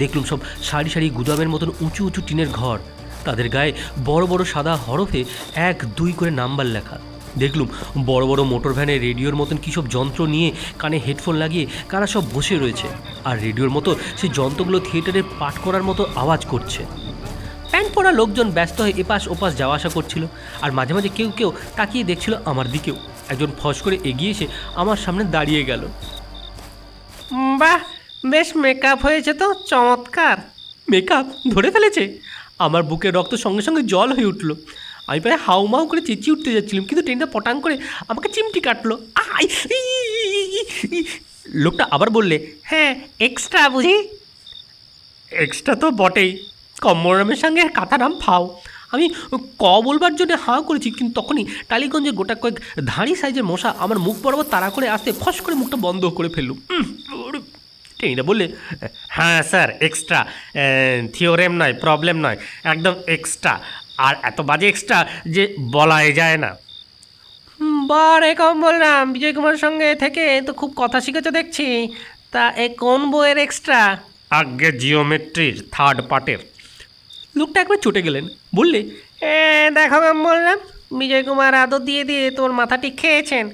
দেখলুম সব সারি সারি গুদামের মতন উঁচু উঁচু টিনের ঘর, তাদের গায়ে বড় বড় সাদা হরফে 1 2 করে নাম্বার লেখা। দেখলুম বড় বড় মোটর ভ্যানে রেডিওর মতন কী সব যন্ত্র নিয়ে কানে হেডফোন লাগিয়ে কারা সব বসে রয়েছে, আর রেডিওর মতো সেই যন্ত্রগুলো থিয়েটারে পাঠ করার মতো আওয়াজ করছে। প্যান্ট পরা লোকজন ব্যস্ত হয়ে এপাশ ওপাশ যাওয়া আসা করছিল, আর মাঝে মাঝে কেউ কেউ তাকিয়ে দেখছিল আমার দিকেও। একজন ফস করে এগিয়ে এসে আমার সামনে দাঁড়িয়ে গেল। বাহ, বেশ মেকআপ হয়েছে তো, চমৎকার। মেকআপ ধরে ফেলেছে? আমার বুকের রক্ত সঙ্গে সঙ্গে জল হয়ে উঠল। আমি প্রায় হাউমাউ করে চেঁচিয়ে উঠতে যাচ্ছিলাম, কিন্তু ট্রেনটা পটাং করে আমাকে চিমটি কাটলো। আই! লোকটা আবার বললে, হ্যাঁ, এক্সট্রা বুঝি? এক্সট্রা তো বটেই, কম্বরামের সঙ্গে কাতারাম ফাও। আমি বলবার জন্য হাঁ করেছি, কিন্তু তখনই টালিগঞ্জের গোটা কয়েক ধাড়ি সাইজের মশা আমার মুখ বরাবর তাড়া করে আসতে ফস করে মুখটা বন্ধ করে ফেললুম। টেনিদা বললে, হ্যাঁ স্যার, এক্সট্রা, থিওরেম নয়, প্রবলেম নয়, একদম এক্সট্রা। আর এত বাজে এক্সট্রা যে বলাই যায় না। বারে কম বললাম, বিজয় কুমারের সঙ্গে থেকে তো খুব কথা শিখেছো দেখছি। তা এ কোন বইয়ের এক্সট্রা? আগে জিওমেট্রির 3rd পার্টের। লোকটা একবার চটে গেলেন, বললে, দেখো কম বললাম, বিজয় কুমার আদর দিয়ে দিয়ে তোর মাথাটি খেয়েছেন।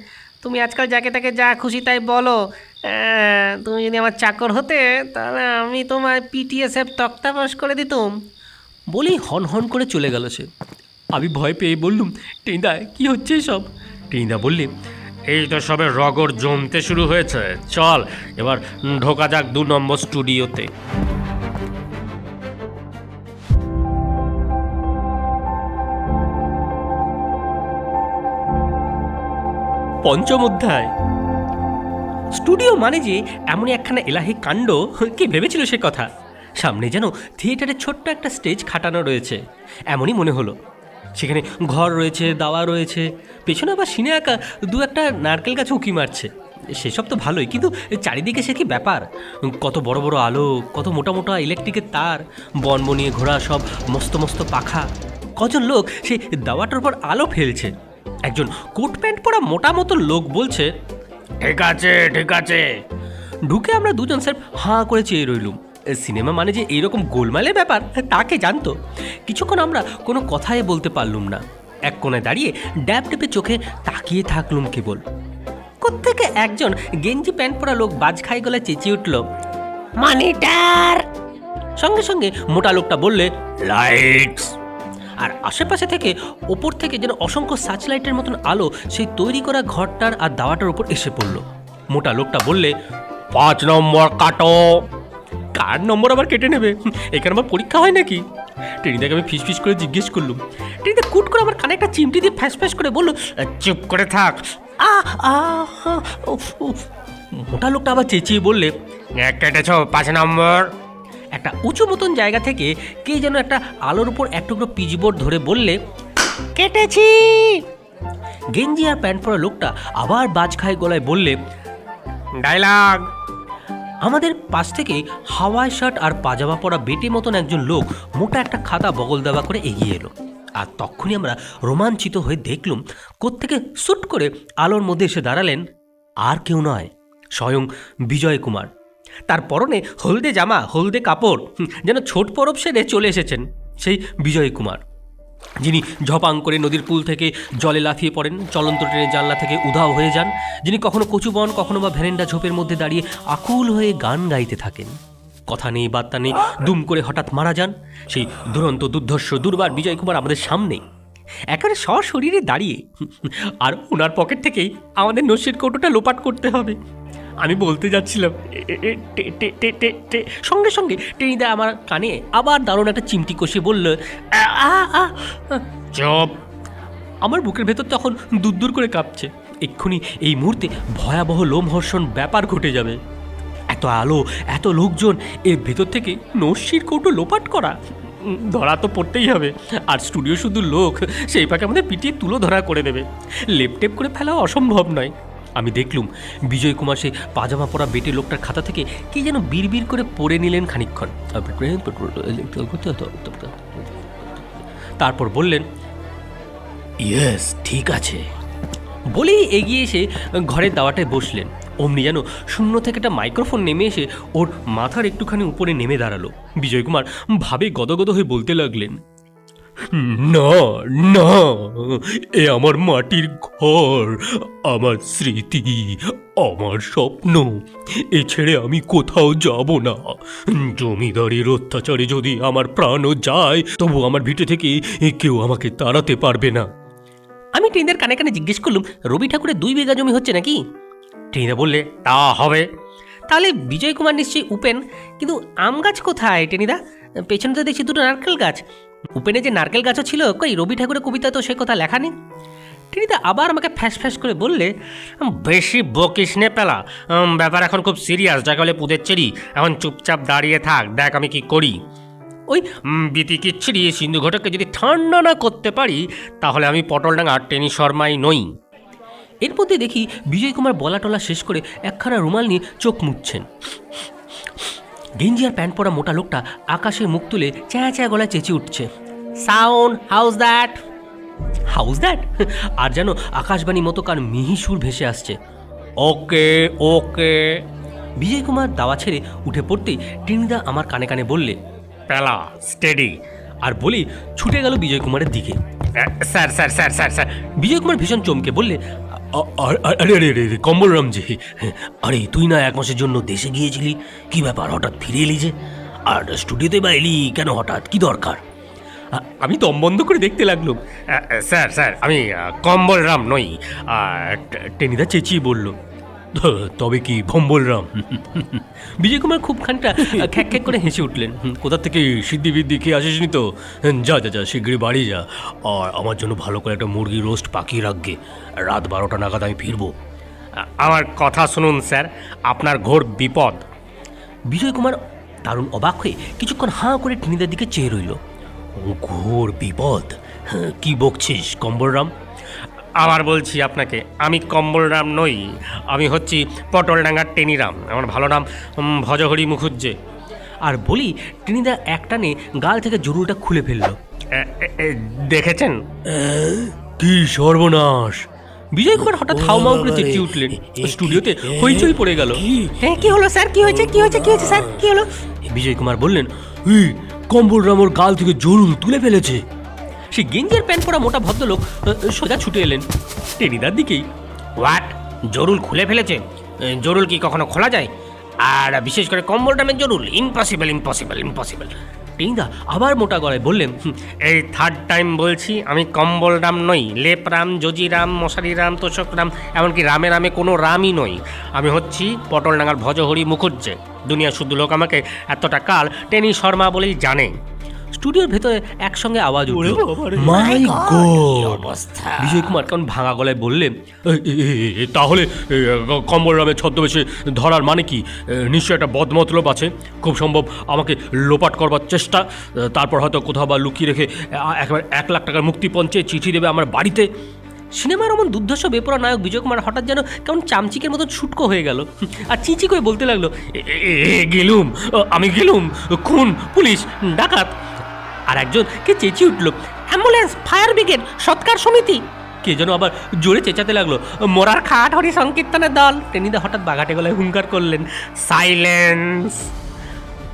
তুমি আজকাল যাকে তাকে যা খুশি তাই বলো। তুমি যদি আমার চাকর হতে তাহলে আমি তোমার PTSF তক্তা পাস করে দিতুম। বলেই হন হন করে চলে গেল সে। আমি ভয় পেয়ে বললুম, টেনিদা কি হচ্ছে সব? টেনিদা বললে, এই তো সবে রগর জমতে শুরু হয়েছে, চল এবার ঢোকা যাক 2 নম্বর স্টুডিওতে। পঞ্চম অধ্যায়। স্টুডিও মানে যে এমনই একখানা এলাহি কাণ্ড, কে ভেবেছিল সে কথা? সামনে যেন থিয়েটারের ছোট্ট একটা স্টেজ খাটানো রয়েছে, এমনই মনে হলো। সেখানে ঘর রয়েছে, দাওয়া রয়েছে, পেছনে আবার সিনে আঁকা 2 একটা নারকেল গাছ উঁকি মারছে। সেসব তো ভালোই, কিন্তু চারিদিকে সে কি ব্যাপার, কত বড় বড় আলো, কত মোটা মোটা ইলেকট্রিকের তার, বনবনিয়ে ঘোরা সব মস্ত মস্ত পাখা, কজন লোক সেই দাওয়াটার উপর আলো ফেলছে। একজন কোট প্যান্ট পরা মোটা মতো লোক বলছে, ঠিক আছে ঠিক আছে। ঢুকে আমরা দুজন স্যার হাঁ করে চেয়ে রইলুম। সিনেমা মানে যে এইরকম গোলমালের ব্যাপার তাকে জানতো। কিছুক্ষণ আমরা কোনো কথাই বলতে পারলুম না, এক কোণে দাঁড়িয়ে ড্যাব ডেপে চোখে তাকিয়ে থাকলুম কেবল। কোত্থেকে একজন গেঞ্জি প্যান্ট পরা লোক বাজ খাই গলায় চেঁচিয়ে উঠল, মনিটর। সঙ্গে সঙ্গে মোটা লোকটা বললে, লাইটস। আর আশেপাশে থেকে ওপর থেকে যেন অসংখ্য সার্চ লাইটের মতন আলো সেই তৈরি করা ঘরটার আর দাওয়াটার উপর এসে পড়ল। মোটা লোকটা বললে, 5 নম্বর কাটো। কার নম্বর আবার কেটে নেবে? এখানে আমার পরীক্ষা হয় নাকি? টেনিদাকে আমি ফিস ফিস করে জিজ্ঞেস করলুম। টেনিদা কুট করে আমার কানে একটা চিমটি দিয়ে ফ্যাস ফ্যাস করে বলল, চুপ করে থাক। মোটা লোকটা আবার চেঁচিয়ে বললে, কেটেছ 5 নম্বর। একটা উঁচু মতন জায়গা থেকে কে যেন একটা আলোর উপর এক টুকরো পিচবোর্ড ধরে বললে, কেটেছি। গেঞ্জি আর প্যান্ট পরা লোকটা আবার বাজ খায় গলায় বললে, ডায়লগ। আমাদের পাশ থেকে হাওয়াই শার্ট আর পাজামা পরা বেটে মতন একজন লোক মোটা একটা খাতা বগল দেওয়া করে এগিয়ে এলো। আর তখনই আমরা রোমাঞ্চিত হয়ে দেখলুম কোত্থেকে সুট করে আলোর মধ্যে এসে দাঁড়ালেন আর কেউ নয়, স্বয়ং বিজয় কুমার। তার পরনে হলদে জামা, হলদে কাপড়, যেন ছোট পরব সেরে চলে এসেছেন সেই বিজয় কুমার, যিনি ঝপাং করে নদীর কুল থেকে জলে লাফিয়ে পড়েন, চলন্ত ট্রেনের জানলা থেকে উধাও হয়ে যান, যিনি কখনো কচুবন কখনো বা ভেরেন্ডা ঝোপের মধ্যে দাঁড়িয়ে আকুল হয়ে গান গাইতে থাকেন। কথা নেই বার্তা নেই, দুম করে হঠাৎ মারা যান। সেই দুরন্ত দুর্ধর্ষ দুর্বার বিজয় কুমার আমাদের সামনেই একেবারে সশরীরে দাঁড়িয়ে, আর ওনার পকেট থেকেই আমাদের নস্যের কৌটোটা লোপাট করতে হবে। আমি বলতে যাচ্ছিলাম, সঙ্গে সঙ্গে টেনিদা আমার কানে আবার দারুণ একটা চিমটি কষিয়ে বলল, চুপ। আমার বুকের ভেতর তখন দূর করে কাঁপছে। এক্ষুনি এই মুহূর্তে ভয়াবহ লোমহর্ষণ ব্যাপার ঘটে যাবে। এত আলো, এত লোকজন, এর ভেতর থেকে নস্যির কৌটো লোপাট করা, ধরা তো পড়তেই হবে। আর স্টুডিও শুধু লোক, সেই ফাঁকে আমাদের পিটিয়ে তুলো ধরা করে দেবে। লেপটেপ করে ফেলা অসম্ভব নয়। আমি দেখলুম বিজয় কুমার সেই পাজামা পরা বেটে লোকটার খাতা থেকে কি যেন বিড়বিড় করে পড়ে নিলেন খানিকক্ষণ, তারপর বললেন, ইয়েস ঠিক আছে বলেই এগিয়ে এসে ঘরের দাওয়াটায় বসলেন। অমনি যেন শূন্য থেকে একটা মাইক্রোফোন নেমে এসে ওর মাথার একটুখানি উপরে নেমে দাঁড়ালো। বিজয় কুমার ভাবে গদগদ হয়ে বলতে লাগলেন, না না, এ আমার মাটির ঘর, আমার স্মৃতি, আমার স্বপ্ন, এ ছেড়ে আমি কোথাও যাব না। জমিদারির অত্যাচারে যদি আমার প্রাণও যায়, তবু আমার ভিটে থেকে কেউ আমাকে তাড়াতে পারবে না। আমি টেনিদার কানে কানে জিজ্ঞেস করলুম, রবি ঠাকুরের 2 বিঘা জমি হচ্ছে নাকি? টেনিদা বললে, তা হবে। তাহলে বিজয় কুমার নিশ্চয়ই উপেন, কিন্তু আম গাছ কোথায় টেনিদা? পেছনে তো দেখছি 2টো নারকেল গাছ। উপেনে যে নারকেল গাছও ছিল, কই রবি ঠাকুরের কবিতা তো সে কথা লেখা নেই। টেনিদা আবার আমাকে ফ্যাস ফ্যাস করে বললে, বেশি বকিস নে পেলা, ব্যাপার এখন খুব সিরিয়াস, যাকে বলে পুদের চেরি। এখন চুপচাপ দাঁড়িয়ে থাক, দেখ আমি কি করি। ওই বিতি কিচ্ছিরি সিন্ধু ঘটককে যদি ঠান্ডা না করতে পারি, তাহলে আমি পটলডাঙ্গার টেনি শর্মাই নই। এর মধ্যে দেখি বিজয় কুমার বলা টলা শেষ করে একখানা রুমাল নিয়ে চোখ মুছছেন। গেঞ্জি আর প্যান্ট পরা মোটা লোকটা আকাশে মুখ তুলে চ্যাঁ চ্যাঁ গলায় চেঁচিয়ে উঠছে, sound how's that, how's that. আর যেন আকাশবাণী মতো কার মিহি সুর ভেসে আসছে, ওকে ওকে। বিজয় কুমার দাওয়া ছেড়ে উঠে পড়তেই টেনিদা আমার কানে কানে বললে, পেলা স্টেডি। আর বলি ছুটে গেল বিজয় কুমারের দিকে। Sir sir sir sir sir. Bijoy Kumar ভীষণ চমকে বললে, আরে আরে আরে কম্বলরামজি, আরে তুই না 1 মাসের জন্য দেশে গিয়েছিলি, কি ব্যাপার হঠাৎ ফিরে এলি যে? আর স্টুডিওতে বা এলি কেন হঠাৎ, কি দরকার? আমি দম বন্ধ করে দেখতে লাগলাম। স্যার স্যার আমি কম্বলরাম নই। টেনিদা চেঁচিয়ে বলল, তবে কি ভম্বলরাম? বিজয় কুমার খুব খানিকটা খ্যাক খ্যাক করে হেসে উঠলেন। কোথা থেকে সিদ্ধি বিদ্ধি খেয়ে আসিসনি তো? যা যা যা, শীঘ্রই বাড়ি যা, আর আমার জন্য ভালো করে একটা মুরগি রোস্ট পাকিয়ে রাখবে। রাত 12টা নাগাদ আমি ফিরবো। আমার কথা শুনুন স্যার, আপনার ঘোর বিপদ। বিজয় কুমার দারুণ অবাক হয়ে কিছুক্ষণ হাঁ করে টেনিদার দিকে চেয়ে রইল। ঘোর বিপদ? কি বকছিস কম্বলরাম? আবার বলছি আপনাকে, আমি কম্বলরাম নই, আমি হচ্ছি পটলডাঙ্গার টেনিরাম। আমার ভালো নাম ভজহরি মুখুজ্জে। আর বলি টেনিদা একটানে গাল থেকে জরুলটা খুলে ফেললো। দেখেছেন? কি সর্বনাশ! বিজয় কুমার হঠাৎ হাউমাউ করে চেঁচিয়ে উঠলেন। স্টুডিওতে হইচই পড়ে গেল। হ্যাঁ, কি হলো স্যার? কি হয়েছে স্যার? কি হলো? বিজয় কুমার বললেন, কম্বল রামর গাল থেকে জরুল তুলে ফেলেছে। সে গেঞ্জের প্যান্ট পরা মোটা ভদ্রলোক সোজা ছুটে এলেন টেনিদার দিকেই। হোয়াট? জরুল খুলে ফেলেছে? জরুল কি কখনো খোলা যায়? আর বিশেষ করে কম্বলরামের জরুল? ইম্পসিবল। টেনিদা আবার মোটা গলায় বললেন, এই থার্ড টাইম বলছি, আমি কম্বলরাম নই, লেপরাম, জজিরাম, মশারিরাম, তোষকরাম, এমনকি রামে কোনো রামই নই। আমি হচ্ছি পটলডাঙ্গার ভজহরি মুখুজ্জে। দুনিয়া শুদ্ধ লোক আমাকে এতটা কাল টেনি শর্মা বলেই জানে। স্টুডিওর ভেতরে একসঙ্গে আওয়াজ উঠল, মাই গড! বিজয় কুমার কেমন ভাঙা গলায় বললেন, তাহলে কম্বল রামের ছদ্মবেশে ধরার মানে কি? নিশ্চয় একটা বদমতলব আছে। খুব সম্ভব আমাকে লোপাট করবার চেষ্টা, তারপর হয়তো কোথাও বা লুকিয়ে রেখে একেবারে 1 লাখ টাকার মুক্তিপঞ্চে চিঠি দেবে আমার বাড়িতে। সিনেমার এমন দুর্ধর্ষ বেপরা নায়ক বিজয় কুমার হঠাৎ যেন কেমন চামচিকের মতো ছুটকো হয়ে গেল আর চিচি করে বলতে লাগলো, গেলুম, আমি গেলুম, খুন, পুলিশ, ডাকাত। আর একজন কে চেঁচিয়ে উঠল, অ্যাম্বুলেন্স, ফায়ার ব্রিগেড, সৎকার সমিতি। কে যেন আবার জোরে চেঁচাতে লাগলো, মোরার খাট হরি সংকীর্তনের দল। টেনিদা হঠাৎ বাঘাটে গলায় হুঙ্কার করলেন, সাইলেন্স।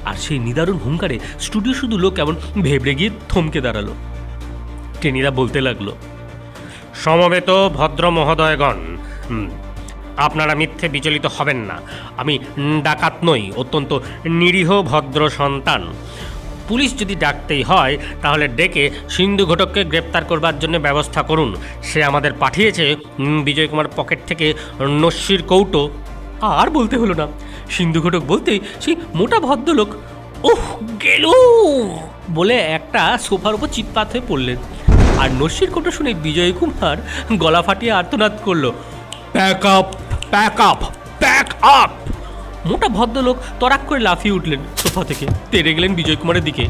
আর সেই নিদারুণ হুঙ্কারে স্টুডিও শুধু লোক কেমন ভেবড়ে গিয়ে থমকে দাঁড়ালো। টেনিদা বলতে লাগলো, সমবেত ভদ্র মহোদয়গণ, আপনারা মিথ্যে বিচলিত হবেন না। আমি ডাকাত নই, অত্যন্ত নিরীহ ভদ্র সন্তান। পুলিশ যদি ডাকতেই হয় তাহলে ডেকে সিন্ধু ঘটককে গ্রেপ্তার করবার জন্য ব্যবস্থা করুন। সে আমাদের পাঠিয়েছে বিজয় কুমার পকেট থেকে নস্যির কৌটো। আর বলতে হলো না, সিন্ধু ঘটক বলতেই সেই মোটা ভদ্রলোক ওহ গেল বলে একটা সোফার উপর চিৎপাত হয়ে পড়লেন। আর নস্যির কৌটো শুনে বিজয় কুমার গলা ফাটিয়ে আর্তনাদ করলো, pack up, pack up, pack up! মোটা ভদ্রলোক তরাক করে লাফিয়ে উঠলেন সোফা থেকে, তেড়ে গেলেন বিজয় কুমারের দিকে।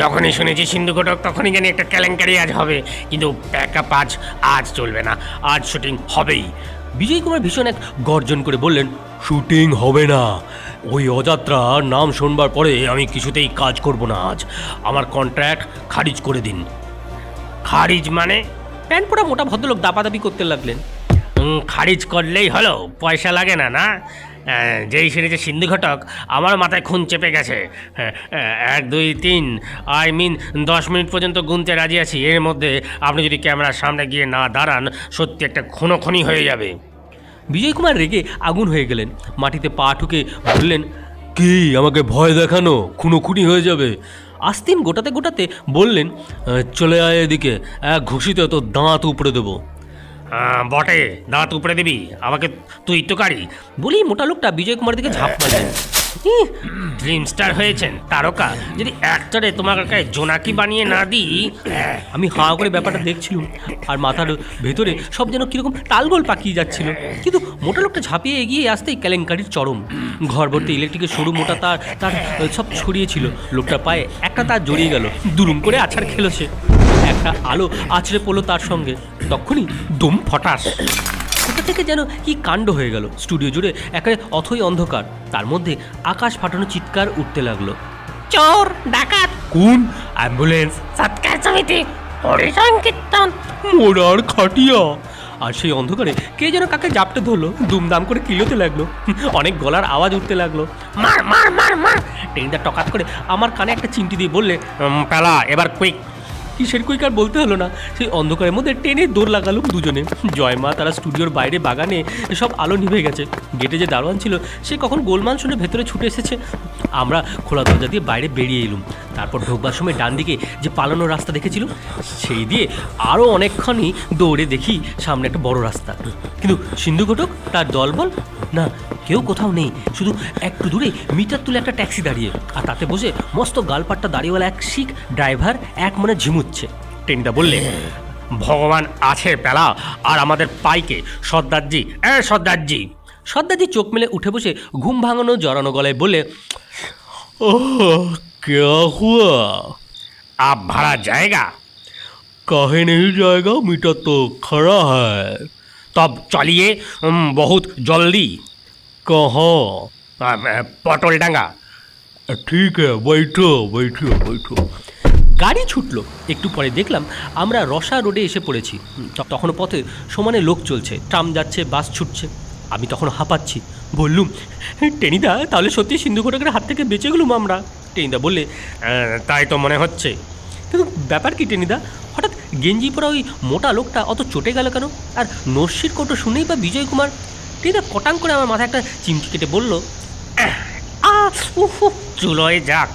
যখনই শুনেছি সিন্ধু ঘটক তখনই জানি একটা কেলেঙ্কারি আজ হবে, কিন্তু প্যাকআপ আজ চলবে না, আজ শুটিং হবেই। বিজয় কুমার ভীষণ এক গর্জন করে বললেন, শুটিং হবে না। ওই অযাত্রার নাম শুনবার পরে আমি কিছুতেই কাজ করব না আজ। আমার কন্ট্রাক্ট খারিজ করে দিন। খারিজ মানে? প্যান্ট পরা মোটা ভদ্রলোক দাপাদাপি করতে লাগলেন। খারিজ করলেই হলো, পয়সা লাগে না না? যেই শুনেছে সিন্ধু ঘটক আমার মাথায় খুন চেপে গেছে। 1 2 3 আই মিন 10 মিনিট পর্যন্ত গুনতে রাজি আছি। এর মধ্যে আপনি যদি ক্যামেরার সামনে গিয়ে না দাঁড়ান, সত্যি একটা খুনোখুনি হয়ে যাবে। বিজয় কুমার রেগে আগুন হয়ে গেলেন, মাটিতে পা ঠুকে বললেন, কি আমাকে ভয় দেখানো? খুনোখুনি হয়ে যাবে? আস্তিন গোটাতে গোটাতে বললেন, চলে আয় এদিকে, এক ঘুষিতে তো দাঁত উপড়ে দেবো। বটে, দাঁত উপড়ে দিবি আমাকে? তুই তো কারি বলেই মোটা লোকটা বিজয় কুমার দিকে ঝাঁপ মারলেন। ড্রিম স্টার হয়েছেন, তারকা। যদি অ্যাক্টরে তোমার গায়ে জোনাকি বানিয়ে না দিই। আমি হাঁ করে ব্যাপারটা দেখছিলাম, আর মাথার ভেতরে সব যেন কিরকম তালগোল পাকিয়ে যাচ্ছিল। কিন্তু মোটা লোকটা ঝাঁপিয়ে এগিয়ে আসতেই কেলেঙ্কারির চরম। ঘর ভর্তি ইলেকট্রিকের সরু মোটা তার সব ছড়িয়েছিল। লোকটার পায়ে একটা তার জড়িয়ে গেল, দুরুম করে আছাড় খেলো সে। একটা আলো আছড়ে পড়লো তার সঙ্গে, তখনই দুম ফটাস। কোথা থেকে যেন কি কাণ্ড হয়ে গেল। স্টুডিও জুড়ে একেবারে অথই অন্ধকার, তার মধ্যে আকাশ ফাটানো চিৎকার উঠতে লাগলো, চোর, ডাকাত, কোন? অ্যাম্বুলেন্স, সৎকার সমিতি, হরি সংকীর্তন। মোড়ার খাটিয়া! আর সেই অন্ধকারে কে যেন কাকে জাপটে ধরলো, দুমদাম করে কিলোতে লাগলো, অনেক গলার আওয়াজ উঠতে লাগলো, মার মার মার মার। টেনিদা টকাত করে আমার কানে একটা চিমটি দিয়ে বললে, পেলা এবার কুইক। কিসের কুইক আর বলতে হলো না, সেই অন্ধকারের মধ্যে টেনে দৌড় লাগালো দুজনে। জয়মা তারা স্টুডিওর বাইরে বাগানে সব আলো নিভে গেছে। গেটে যে দারোয়ান ছিল সে কখন গোলমাল শুনে ভেতরে ছুটে এসেছে। আমরা খোলা দরজা দিয়ে বাইরে বেরিয়ে এলুম। তারপর ঢোকবার সময় ডান দিকে যে পালানোর রাস্তা দেখেছিলাম, সেই দিয়ে আরও অনেকক্ষণই দৌড়ে দেখি সামনে একটা বড় রাস্তা। কিন্তু সিন্ধু ঘটক, তার দলবল না, কেউ কোথাও নেই। শুধু একটু দূরে মিটার তুলে একটা ট্যাক্সি দাঁড়িয়ে, আর তাতে বসে মস্ত গালপাট্টা দাড়িওয়ালা এক শিখ ড্রাইভার এক মনে ঝিমুচ্ছে। টেনিদা বললে, ভগবান আছে পেলা, আর আমাদের পাইকে সর্দারজি। সর্দারজি। সর্দারজি চোখ মেলে উঠে বসে ঘুম ভাঙানো জড়ানো গলায় বলে, क्या हुआ? আপ ভাড়া জায়গা? काहे नहीं जाएगा, मीटर तो खड़ा है। तब चलिए बहुत जल्दी। कहाँ? पटलडांगा। ठीक है, बैठो बैठो बैठो। গাড়ি ছুটলো। একটু পরে দেখলাম আমরা রসা রোডে এসে পড়েছি। তখন পথে সমানে লোক চলছে, ট্রাম যাচ্ছে, বাস ছুটছে। আমি তখন হাঁপাচ্ছি। বললুম, টেনিদা, তাহলে সত্যি সিন্ধু ঘটকের হাত থেকে বেঁচে গেলুম আমরা। টেনিদা বললে, তাই তো মনে হচ্ছে। কিন্তু ব্যাপার কি টেনিদা, হঠাৎ গেঞ্জি পরা ওই মোটা লোকটা অত চটে গেল কেন? আর নস্যির কোটো শুনেই বা বিজয় কুমার? টেনিদা কটাং করে আমার মাথায় একটা চিমটি কেটে বলল, চুলোয় যাক,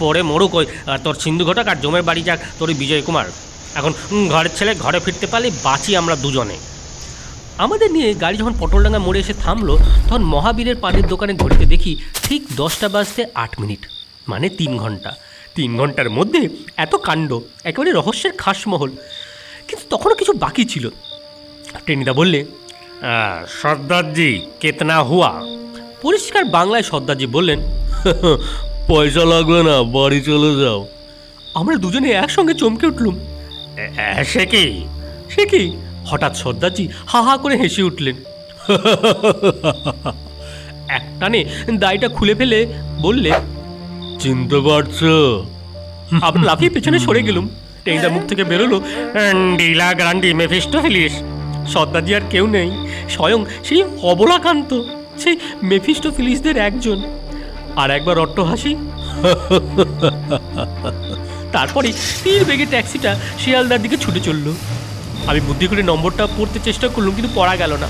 পরে মরুক ওই তোর সিন্ধু ঘটক, আর জমের বাড়ি যাক তোর ওই বিজয় কুমার। এখন ঘরের ছেলে ঘরে ফিরতে পারলে বাঁচি আমরা দুজনে। আমাদের নিয়ে গাড়ি যখন পটলডাঙ্গা মোড়ে এসে থামলো, তখন মহাবীরের পানের দোকানে ঘড়িতে দেখি ঠিক 10টা বাজতে 8 মিনিট, মানে 3 ঘন্টা। 3 ঘন্টার মধ্যে এত কাণ্ড, একেবারে রহস্যের খাসমহল। কিন্তু তখনও কিছু বাকি ছিল। টেনিদা বললে, সর্দারজি কেতনা হুয়া? পরিষ্কার বাংলায় সর্দারজি বললেন, পয়সা লাগবে না, বাড়ি চলে যাও। আমরা দুজনে একসঙ্গে চমকে উঠলুম। সে কি? সে কি? হঠাৎ সর্দারজি হা হা করে হেসে উঠলেন। একটানে দাড়িটা খুলে ফেলে বললে, চিনতে পারছো? আমরা লাফিয়ে পেছনে সরে গেলুম। টেনিদার মুখ থেকে বেরোলো, ডিলা গ্রান্ডি মেফিস্টোফেলিস। সর্দারজি আর কেউ নেই, স্বয়ং সেই অবলাকান্ত, সেই মেফিস্টোফেলিসদের একজন। আর একবার অট্ট হাসি। তারপরে তীর বেগে ট্যাক্সিটা শিয়ালদার দিকে ছুটে চললো। আমি বুদ্ধি করে নম্বরটা পড়তে চেষ্টা করলাম, কিন্তু পড়া গেল না।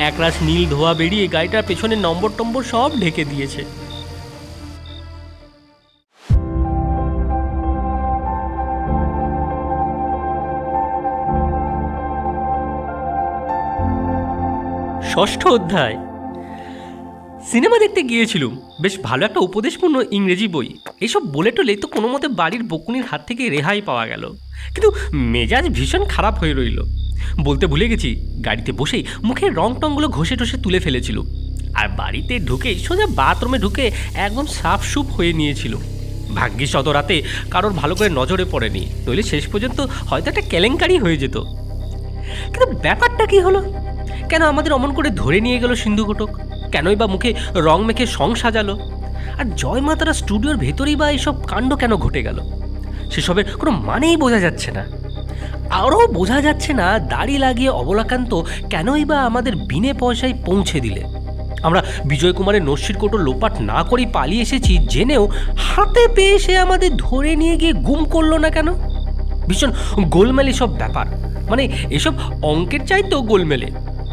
একরাশ নীল ধোয়া বেরিয়ে গাড়িটার পেছনে নম্বর টম্বর সব ঢেকে দিয়েছে। ষষ্ঠ অধ্যায়। সিনেমা দেখতে গিয়েছিলুম, বেশ ভালো একটা উপদেশপূর্ণ ইংরেজি বই। এইসব বলে টলে তো কোনো মতে বাড়ির বকুনির হাত থেকে রেহাই পাওয়া গেল, কিন্তু মেজাজ ভীষণ খারাপ হয়ে রইল। বলতে ভুলে গেছি, গাড়িতে বসেই মুখের রং টংগুলো ঘষে টষে তুলে ফেলেছিল, আর বাড়িতে ঢুকেই সোজা বাথরুমে ঢুকে একদম সাফসুপ হয়ে নিয়েছিল। ভাগ্যিস অত রাতে কারোর ভালো করে নজরে পড়েনি, নইলে শেষ পর্যন্ত হয়তো একটা কেলেঙ্কারি হয়ে যেত। কিন্তু ব্যাপারটা কি হলো? কেন আমাদের অমন করে ধরে নিয়ে গেল সিন্ধু ঘটক? কেনই বা মুখে রং মেখে সং সাজালো? আর জয় মাতারা স্টুডিওর ভেতরেই বা এইসব কাণ্ড কেন ঘটে গেল? সেসবের কোনো মানেই বোঝা যাচ্ছে না। আরও বোঝা যাচ্ছে না দাড়ি লাগিয়ে অবলাকান্ত কেনই বা আমাদের বিনে পয়সায় পৌঁছে দিলে। আমরা বিজয় কুমারের নস্যির কোটো লোপাট না করেই পালিয়ে এসেছি জেনেও হাতে পেয়ে সে আমাদের ধরে নিয়ে গিয়ে গুম করলো না কেন? ভীষণ গোলমেলে সব ব্যাপার, মানে এসব অঙ্কের চাইতেও গোলমেলে।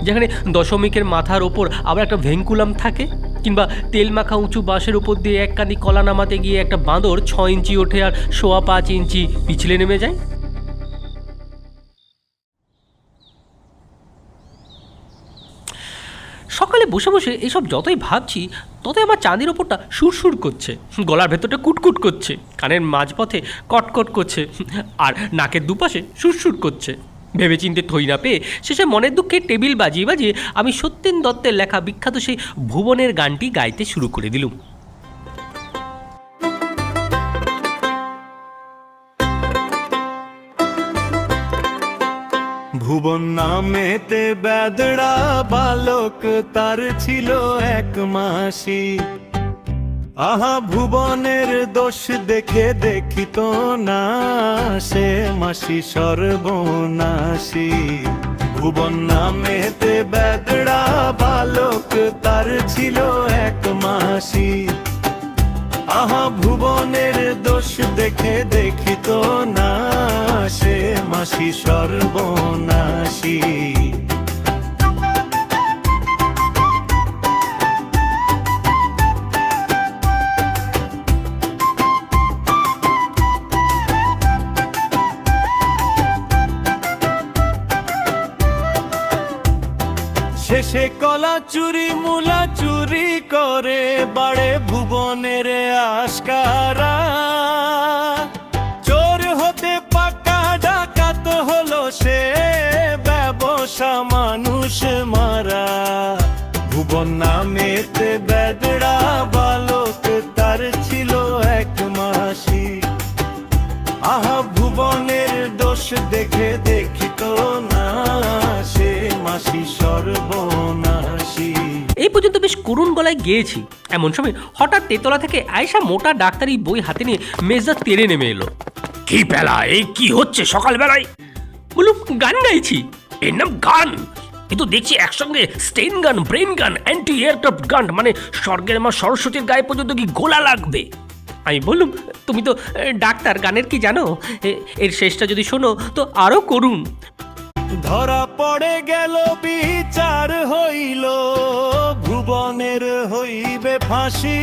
যেখানে দশমিকের মাথার ওপর আবার একটা ভেঙ্কুলাম থাকে, কিংবা তেল মাখা উঁচু বাঁশের ওপর দিয়ে একখানি কলা নামাতে গিয়ে একটা বাঁদর 6 ইঞ্চি ওঠে আর 5.25 ইঞ্চি পিছলে নেমে যায়। সকালে বসে বসে এসব যতই ভাবছি ততই আমার চাঁদের ওপরটা সুরসুর করছে, গলার ভেতরটা কুটকুট করছে, কানের মাঝপথে কটকট করছে, আর নাকের দুপাশে সুরসুর করছে। ভেবে চিনতে থই না পেয়ে শেষে মনের দুঃখে টেবিল বাজিয়ে বাজিয়ে আমি সত্যেন দত্তের লেখা বিখ্যাত সেই ভুবনের গানটি গাইতে শুরু করে দিলুম। ভুবন নামেতে বেদড়া বালক, তার ছিল এক মাসি। আহা ভুবনের দোষ দেখে দেখিত না, সে মাসি সর্বনাশী। ভুবন নামেতে বেদড়া বালক, তার ছিল এক মাসি। আহা ভুবনের দোষ দেখে দেখিত না, সে মাসি সর্বনাশী। শেষে কলা চুরি মূলা চুরি করে বাড়ে ভুবনের আস্কারা। চোর হতে পাকা ডাকাত হলো সে, ব্যবসা মানুষ মারা। ভুবন নামেতে বেদড়া বালক, তার ছিল এক মাসি। আহা ভুবনের দোষ দেখে দেখিত না সে মাসি সর্বনাশী। এই পর্যন্ত বেশ করুণ গলায় গেয়েছি, এমন সময় হঠাৎ তেতলা থেকে আয়েশা মোটা ডাক্তারি বই হাতে নিয়ে মেজদা তেড়ে নেমে এলো। কি পেলা, এই কি হচ্ছে সকালবেলায়? বলুন গান গাইছি। এর নাম গান? কিন্তু দেখছি একসঙ্গে স্টেন গান, ব্রেন গান, অ্যান্টি এয়ারক্রাফট গান, মানে স্বর্গের মা সরস্বতীর গায়ে পর্যন্ত কি গোলা লাগবে? আমি বললুম, তুমি তো ডাক্তার, গানের কি জানো? এর শেষটা যদি শোনো তো আরো করুন। ধরা পড়ে গেল বিচার হইল ভুবনের হইবে ফাঁসি।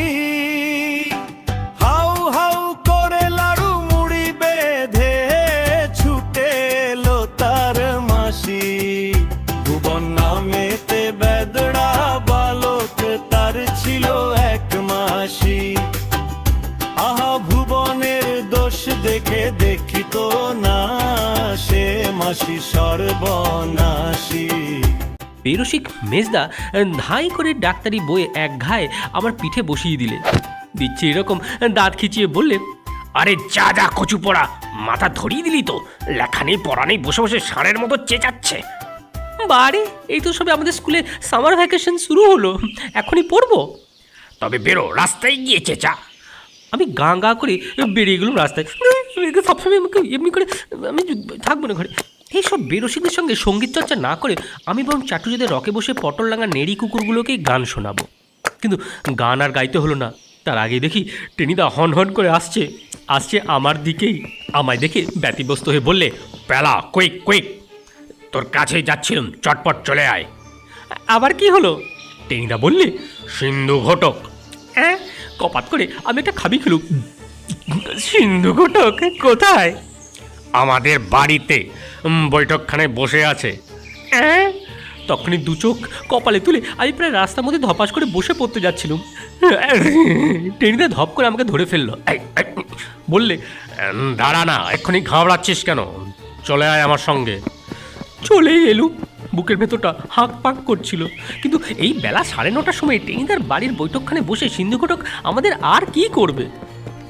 হাউ হাউ করে লাড়ু মুড়ি বেঁধে ছুটে এলো তার মাসি। ভুবন নামেতে বেদড়া বালক তার ছিল এক মাসি। আহা ভুবনের দোষ দেখে দেখিত না সে মাসি সর্বনাশী। বেরসিক মেজদা ধাই করে ডাক্তারি বইয়ে এক ঘায়ে আমার পিঠে বসিয়ে দিলে। দিচ্ছে এরকম দাঁত খিচিয়ে বললে, আরে যা যা কচু পড়া, মাথা ধরিয়ে দিলি তো, লেখা নেই পড়া নেই, বসে বসে ষাঁড়ের মতো চেঁচাচ্ছে। বারে এই তো সবে আমাদের স্কুলে সামার ভ্যাকেশন শুরু হলো, এখনই পড়বো। তবে বেরো, রাস্তায় গিয়ে চেঁচা। আমি গাঁ গাঁ করে বেরিয়ে গেলাম রাস্তায়। সবসময় আমাকে এমনি করে আমি থাকবো না ঘরে। এইসব বেরসিকদের সঙ্গে সঙ্গীত চর্চা না করে আমি বরং চাটুজাদের রকে বসে পটল লাঙা নেড়ি কুকুরগুলোকেই গান শোনাবো। কিন্তু গান আর গাইতে হলো না। তার আগে দেখি টেনিদা হন হন করে আসছে আমার দিকেই। আমায় দেখে ব্যতিব্যস্ত হয়ে বললে, পেলা, কুইক কুইক, তোর কাছেই যাচ্ছিলাম, চটপট চলে আয়। আবার কি হলো? টেনিদা বললে, সিন্ধু ঘটক। হ্যাঁ, কপাত করে আমি একটা খাবি খেলুম। সিন্ধু ঘটক কোথায়? আমাদের বাড়িতে বৈঠকখানায় বসে আছে। হ্যাঁ, তখনই দু চোখ কপালে তুলে আমি প্রায় রাস্তার মধ্যে ধপাস করে বসে পড়তে যাচ্ছিলাম। টেনিদা ধপ করে আমাকে ধরে ফেললো। এই, এই, বললে, দাঁড়া না, এক্ষুনি ঘাবড়াচ্ছিস কেন? চলে আয় আমার সঙ্গে। চলেই এলুম। বুকের ভেতরটা হাঁক পাক করছিল। কিন্তু এই বেলা 9:30টার সময় টেনিদার বাড়ির বৈঠকখানে বসে সিন্ধু ঘটক আমাদের আর কি করবে?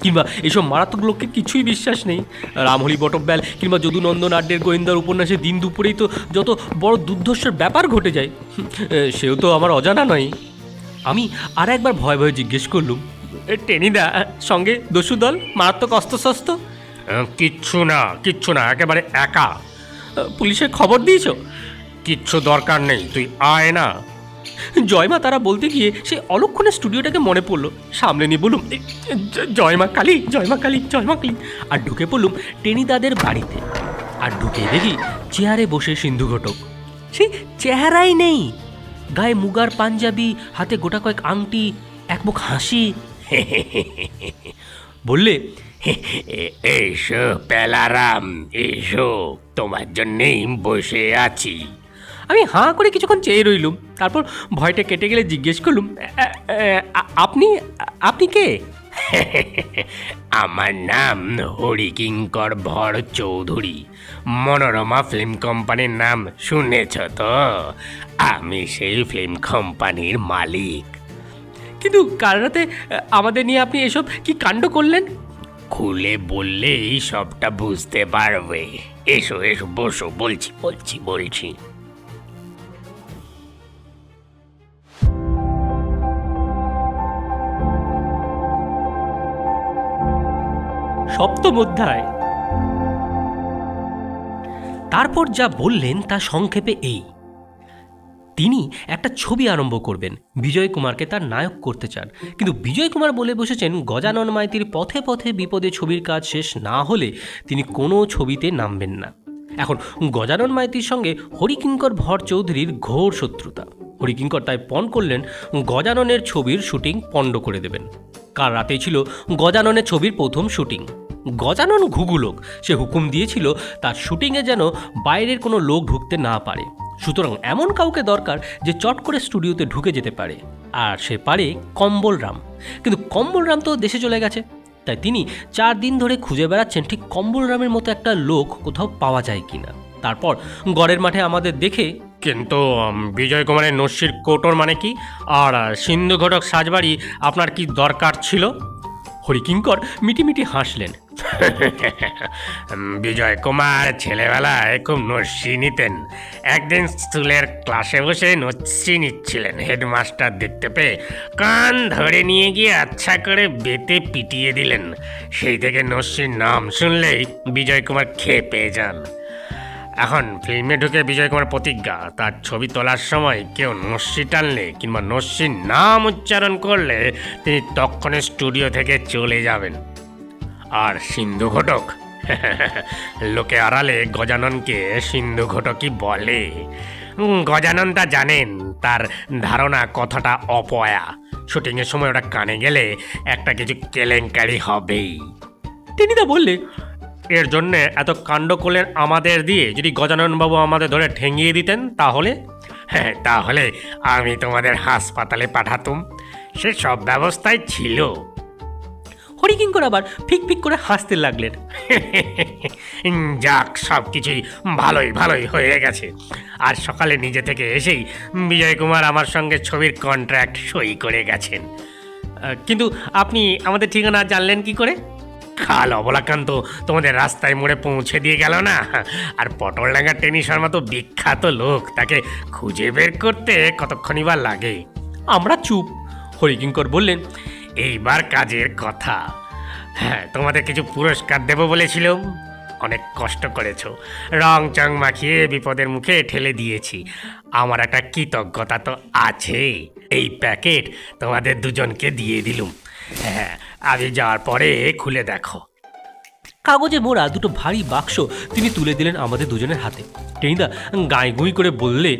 কিংবা এইসব মারাত্মক লোককে কিছুই বিশ্বাস নেই। রামহরি বটব্যাল কিংবা যদুনন্দন আড্ডের গোয়েন্দার উপন্যাসে দিন দুপুরেই তো যত বড় দুর্ধর্ষের ব্যাপার ঘটে যায়, সেও তো আমার অজানা নয়। আমি আর একবার ভয়ে ভয়ে জিজ্ঞেস করলুম, টেনিদা সঙ্গে দস্যু দল, মারাত্মক অস্ত্রশস্ত্র? কিচ্ছু না, একেবারে একা। পুলিশের খবর দিয়েছ? কিচ্ছু দরকার নেই, তুই আয় না। জয়মা তারা বলতে গিয়ে সেই অলক্ষণে স্টুডিওটাকে মনে পড়লো। সামনে নিয়ে বলুম, জয়মা কালী, জয়মা কালী, জয়মা কালী। আর ঢুকে পড়লুম টেনিদাদের বাড়িতে। আর ঢুকে দেখি চেয়ারে বসে সিন্ধু ঘটক। সেই চেহারাই নেই, গায়ে মুগার পাঞ্জাবি, হাতে গোটা কয়েক আংটি, এক মুখ হাসি। বললে, এসো পেলারাম, এসো, তোমার জন্যেই বসে আছি। আমি হাঁ করে কিছুক্ষণ চেয়ে রইলুম। তারপর ভয়টা কেটে গেলে জিজ্ঞেস করলুম, আপনি কে? আমার নাম হরিকিঙ্কর ভর চৌধুরী। মনোরমা ফিল্ম কোম্পানির নাম শুনেছ তো? আমি সেই ফিল্ম কোম্পানির মালিক। কিন্তু কাল রাতে আমাদের নিয়ে আপনি এসব কি কাণ্ড করলেন? খুলে বললেই সবটা বুঝতে পারবে। এসো এসো, বসো, বলছি। সপ্তম অধ্যায়। তারপর যা বললেন তা সংক্ষেপে এই: তিনি একটা ছবি আরম্ভ করবেন, বিজয় কুমারকে তার নায়ক করতে চান। কিন্তু বিজয় কুমার বলে বসেছেন গজানন মাইতির পথে পথে বিপদে ছবির কাজ শেষ না হলে তিনি কোনো ছবিতে নামবেন না। এখন গজানন মাইতির সঙ্গে হরিকিঙ্কর ভর চৌধুরীর ঘোর শত্রুতা। হরিকিঙ্কর তাই পণ করলেন গজাননের ছবির শুটিং পণ্ড করে দেবেন। কাল রাতেই ছিল গজাননের ছবির প্রথম শুটিং। গজানন ঘুঘু লোক, সে হুকুম দিয়েছিল তার শুটিংয়ে যেন বাইরের কোনো লোক ঢুকতে না পারে। সুতরাং এমন কাউকে দরকার যে চট করে স্টুডিওতে ঢুকে যেতে পারে, আর সে পারে কম্বলরাম। কিন্তু কম্বলরাম তো দেশে চলে গেছে। তাই তিনি 4 দিন ধরে খুঁজে বেড়াচ্ছেন ঠিক কম্বলরামের মতো একটা লোক কোথাও পাওয়া যায় কিনা। তারপর গড়ের মাঠে আমাদের দেখে, কিন্তু বিজয় কুমারের নস্যির কোটর মানে কি, আর সিন্ধু ঘটক সাজবাড়ি আপনার কি দরকার ছিল? হরিকিঙ্কর মিটিমিটি হাসলেন। বিজয় কুমার ছেলেবেলায় খুব নস্যি নিতেন। একদিন স্কুলের ক্লাসে বসে নস্যি নিচ্ছিলেন, হেডমাস্টার দেখতে পেয়ে কান ধরে নিয়ে গিয়ে আচ্ছা করে বেতে পিটিয়ে দিলেন। সেই থেকে নস্যির নাম শুনলেই বিজয় কুমার খেপে যান। এখন ফিল্মে ঢুকে বিজয় কুমার প্রতিজ্ঞা, তার ছবি তোলার সময় কেউ নস্যি টানলে কিংবা নস্যির নাম উচ্চারণ করলে তিনি তক্ষণে স্টুডিও থেকে চলে যাবেন। আর সিন্ধু ঘটক, লোকে আড়ালে গজাননকে সিন্ধু ঘটকই বলে। গজানন তা জানেন, তার ধারণা কথাটা অপয়া। শুটিংয়ের সময় ওটা কানে গেলে একটা কিছু কেলেঙ্কারি হবেই। টেনিদা বললে, এর জন্যে এত কাণ্ড করলেন আমাদের দিয়ে, যদি গজাননবাবু আমাদের ধরে ঠেঙিয়ে দিতেন তাহলে? হ্যাঁ, তাহলে আমি তোমাদের হাসপাতালে পাঠাতুম, সে সব ব্যবস্থাই ছিল। হরিকিঙ্কর আবার ফিক ফিক করে হাসতে লাগলেন। যাক, সব কিছুই ভালোই ভালোই হয়ে গেছে। আর সকালে নিজে থেকে এসেই বিজয় কুমার আমার সঙ্গে ছবির কন্ট্রাক্ট সই করে গেছেন। কিন্তু আপনি আমাদের ঠিকানা জানলেন কি করে? কাল অবলাকান্ত তোমাদের রাস্তায় মোড়ে পৌঁছে দিয়ে গেল না? আর পটলডাঙ্গা টেনি শর্মা তো বিখ্যাত লোক, তাকে খুঁজে বের করতে কতক্ষণই বা লাগে। আমরা চুপ। হরিকিঙ্কর বললেন, এইবার কাজের কথা। হ্যাঁ, তোমাদের কিছু পুরস্কার দেব বলেছিলাম। অনেক কষ্ট করেছো, রং চং মাখিয়ে বিপদের মুখে ঠেলে দিয়েছি। আমার একটা কৃতজ্ঞতা তো আছে। এই প্যাকেট তোমাদের দুজনকে দিয়ে দিলুম। হ্যাঁ, আমি যাওয়ার পরে খুলে দেখো। কাগজে মোড়া দুটো ভারী বাক্স তিনি তুলে দিলেন আমাদের দুজনের হাতে। টেনিদা গাঁই গুঁই করে বললে,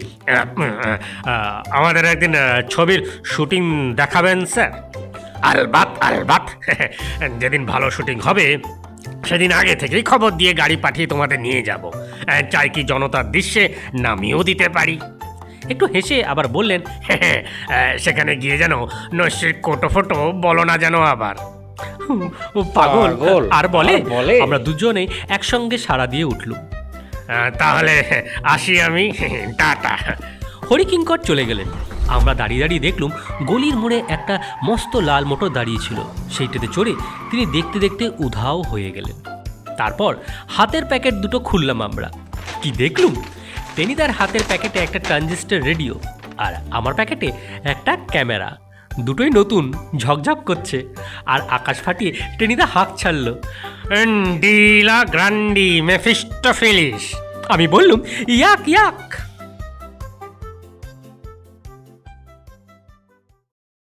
আমাদের একদিন ছবির শুটিং দেখাবেন স্যার? আলবাত আলবাত, যেদিন ভালো শুটিং হবে সেদিন আগে থেকেই খবর দিয়ে গাড়ি পাঠিয়ে তোমাদের নিয়ে যাব। চাই কি জনতার দৃশ্যে নামিয়েও দিতে পারি। একটু হেসে আবার বললেন, সেখানে গিয়ে যেন নস্যির কোটো ফোটো বলো না যেন আবার। ও পাগল আর বলে। আমরা দুজনেই একসঙ্গে সাড়া দিয়ে উঠলুম। তাহলে আসি আমি, টাটা। হরিকিঙ্কর চলে গেলেন। আমরা দাঁড়িয়ে দাঁড়িয়ে দেখলুম গলির মোড়ে একটা মস্ত লাল মোটর দাঁড়িয়ে ছিল। সেইটাতে চড়ে তিনি দেখতে দেখতে উধাও হয়ে গেলেন। তারপর হাতের প্যাকেট দুটো খুললাম আমরা। কি দেখলুম, টেনিদার হাতের প্যাকেটে একটা ট্রানজিস্টর রেডিও, আর আমার প্যাকেটে একটা ক্যামেরা। দুটোই নতুন, ঝকঝক করছে। আর আকাশ ফাটিয়ে টেনিদা হাঁক ছাড়ল, ডিলা গ্রান্ডি মেফিস্টোফেলিস। আমি বললুম, ইয়াক ইয়াক।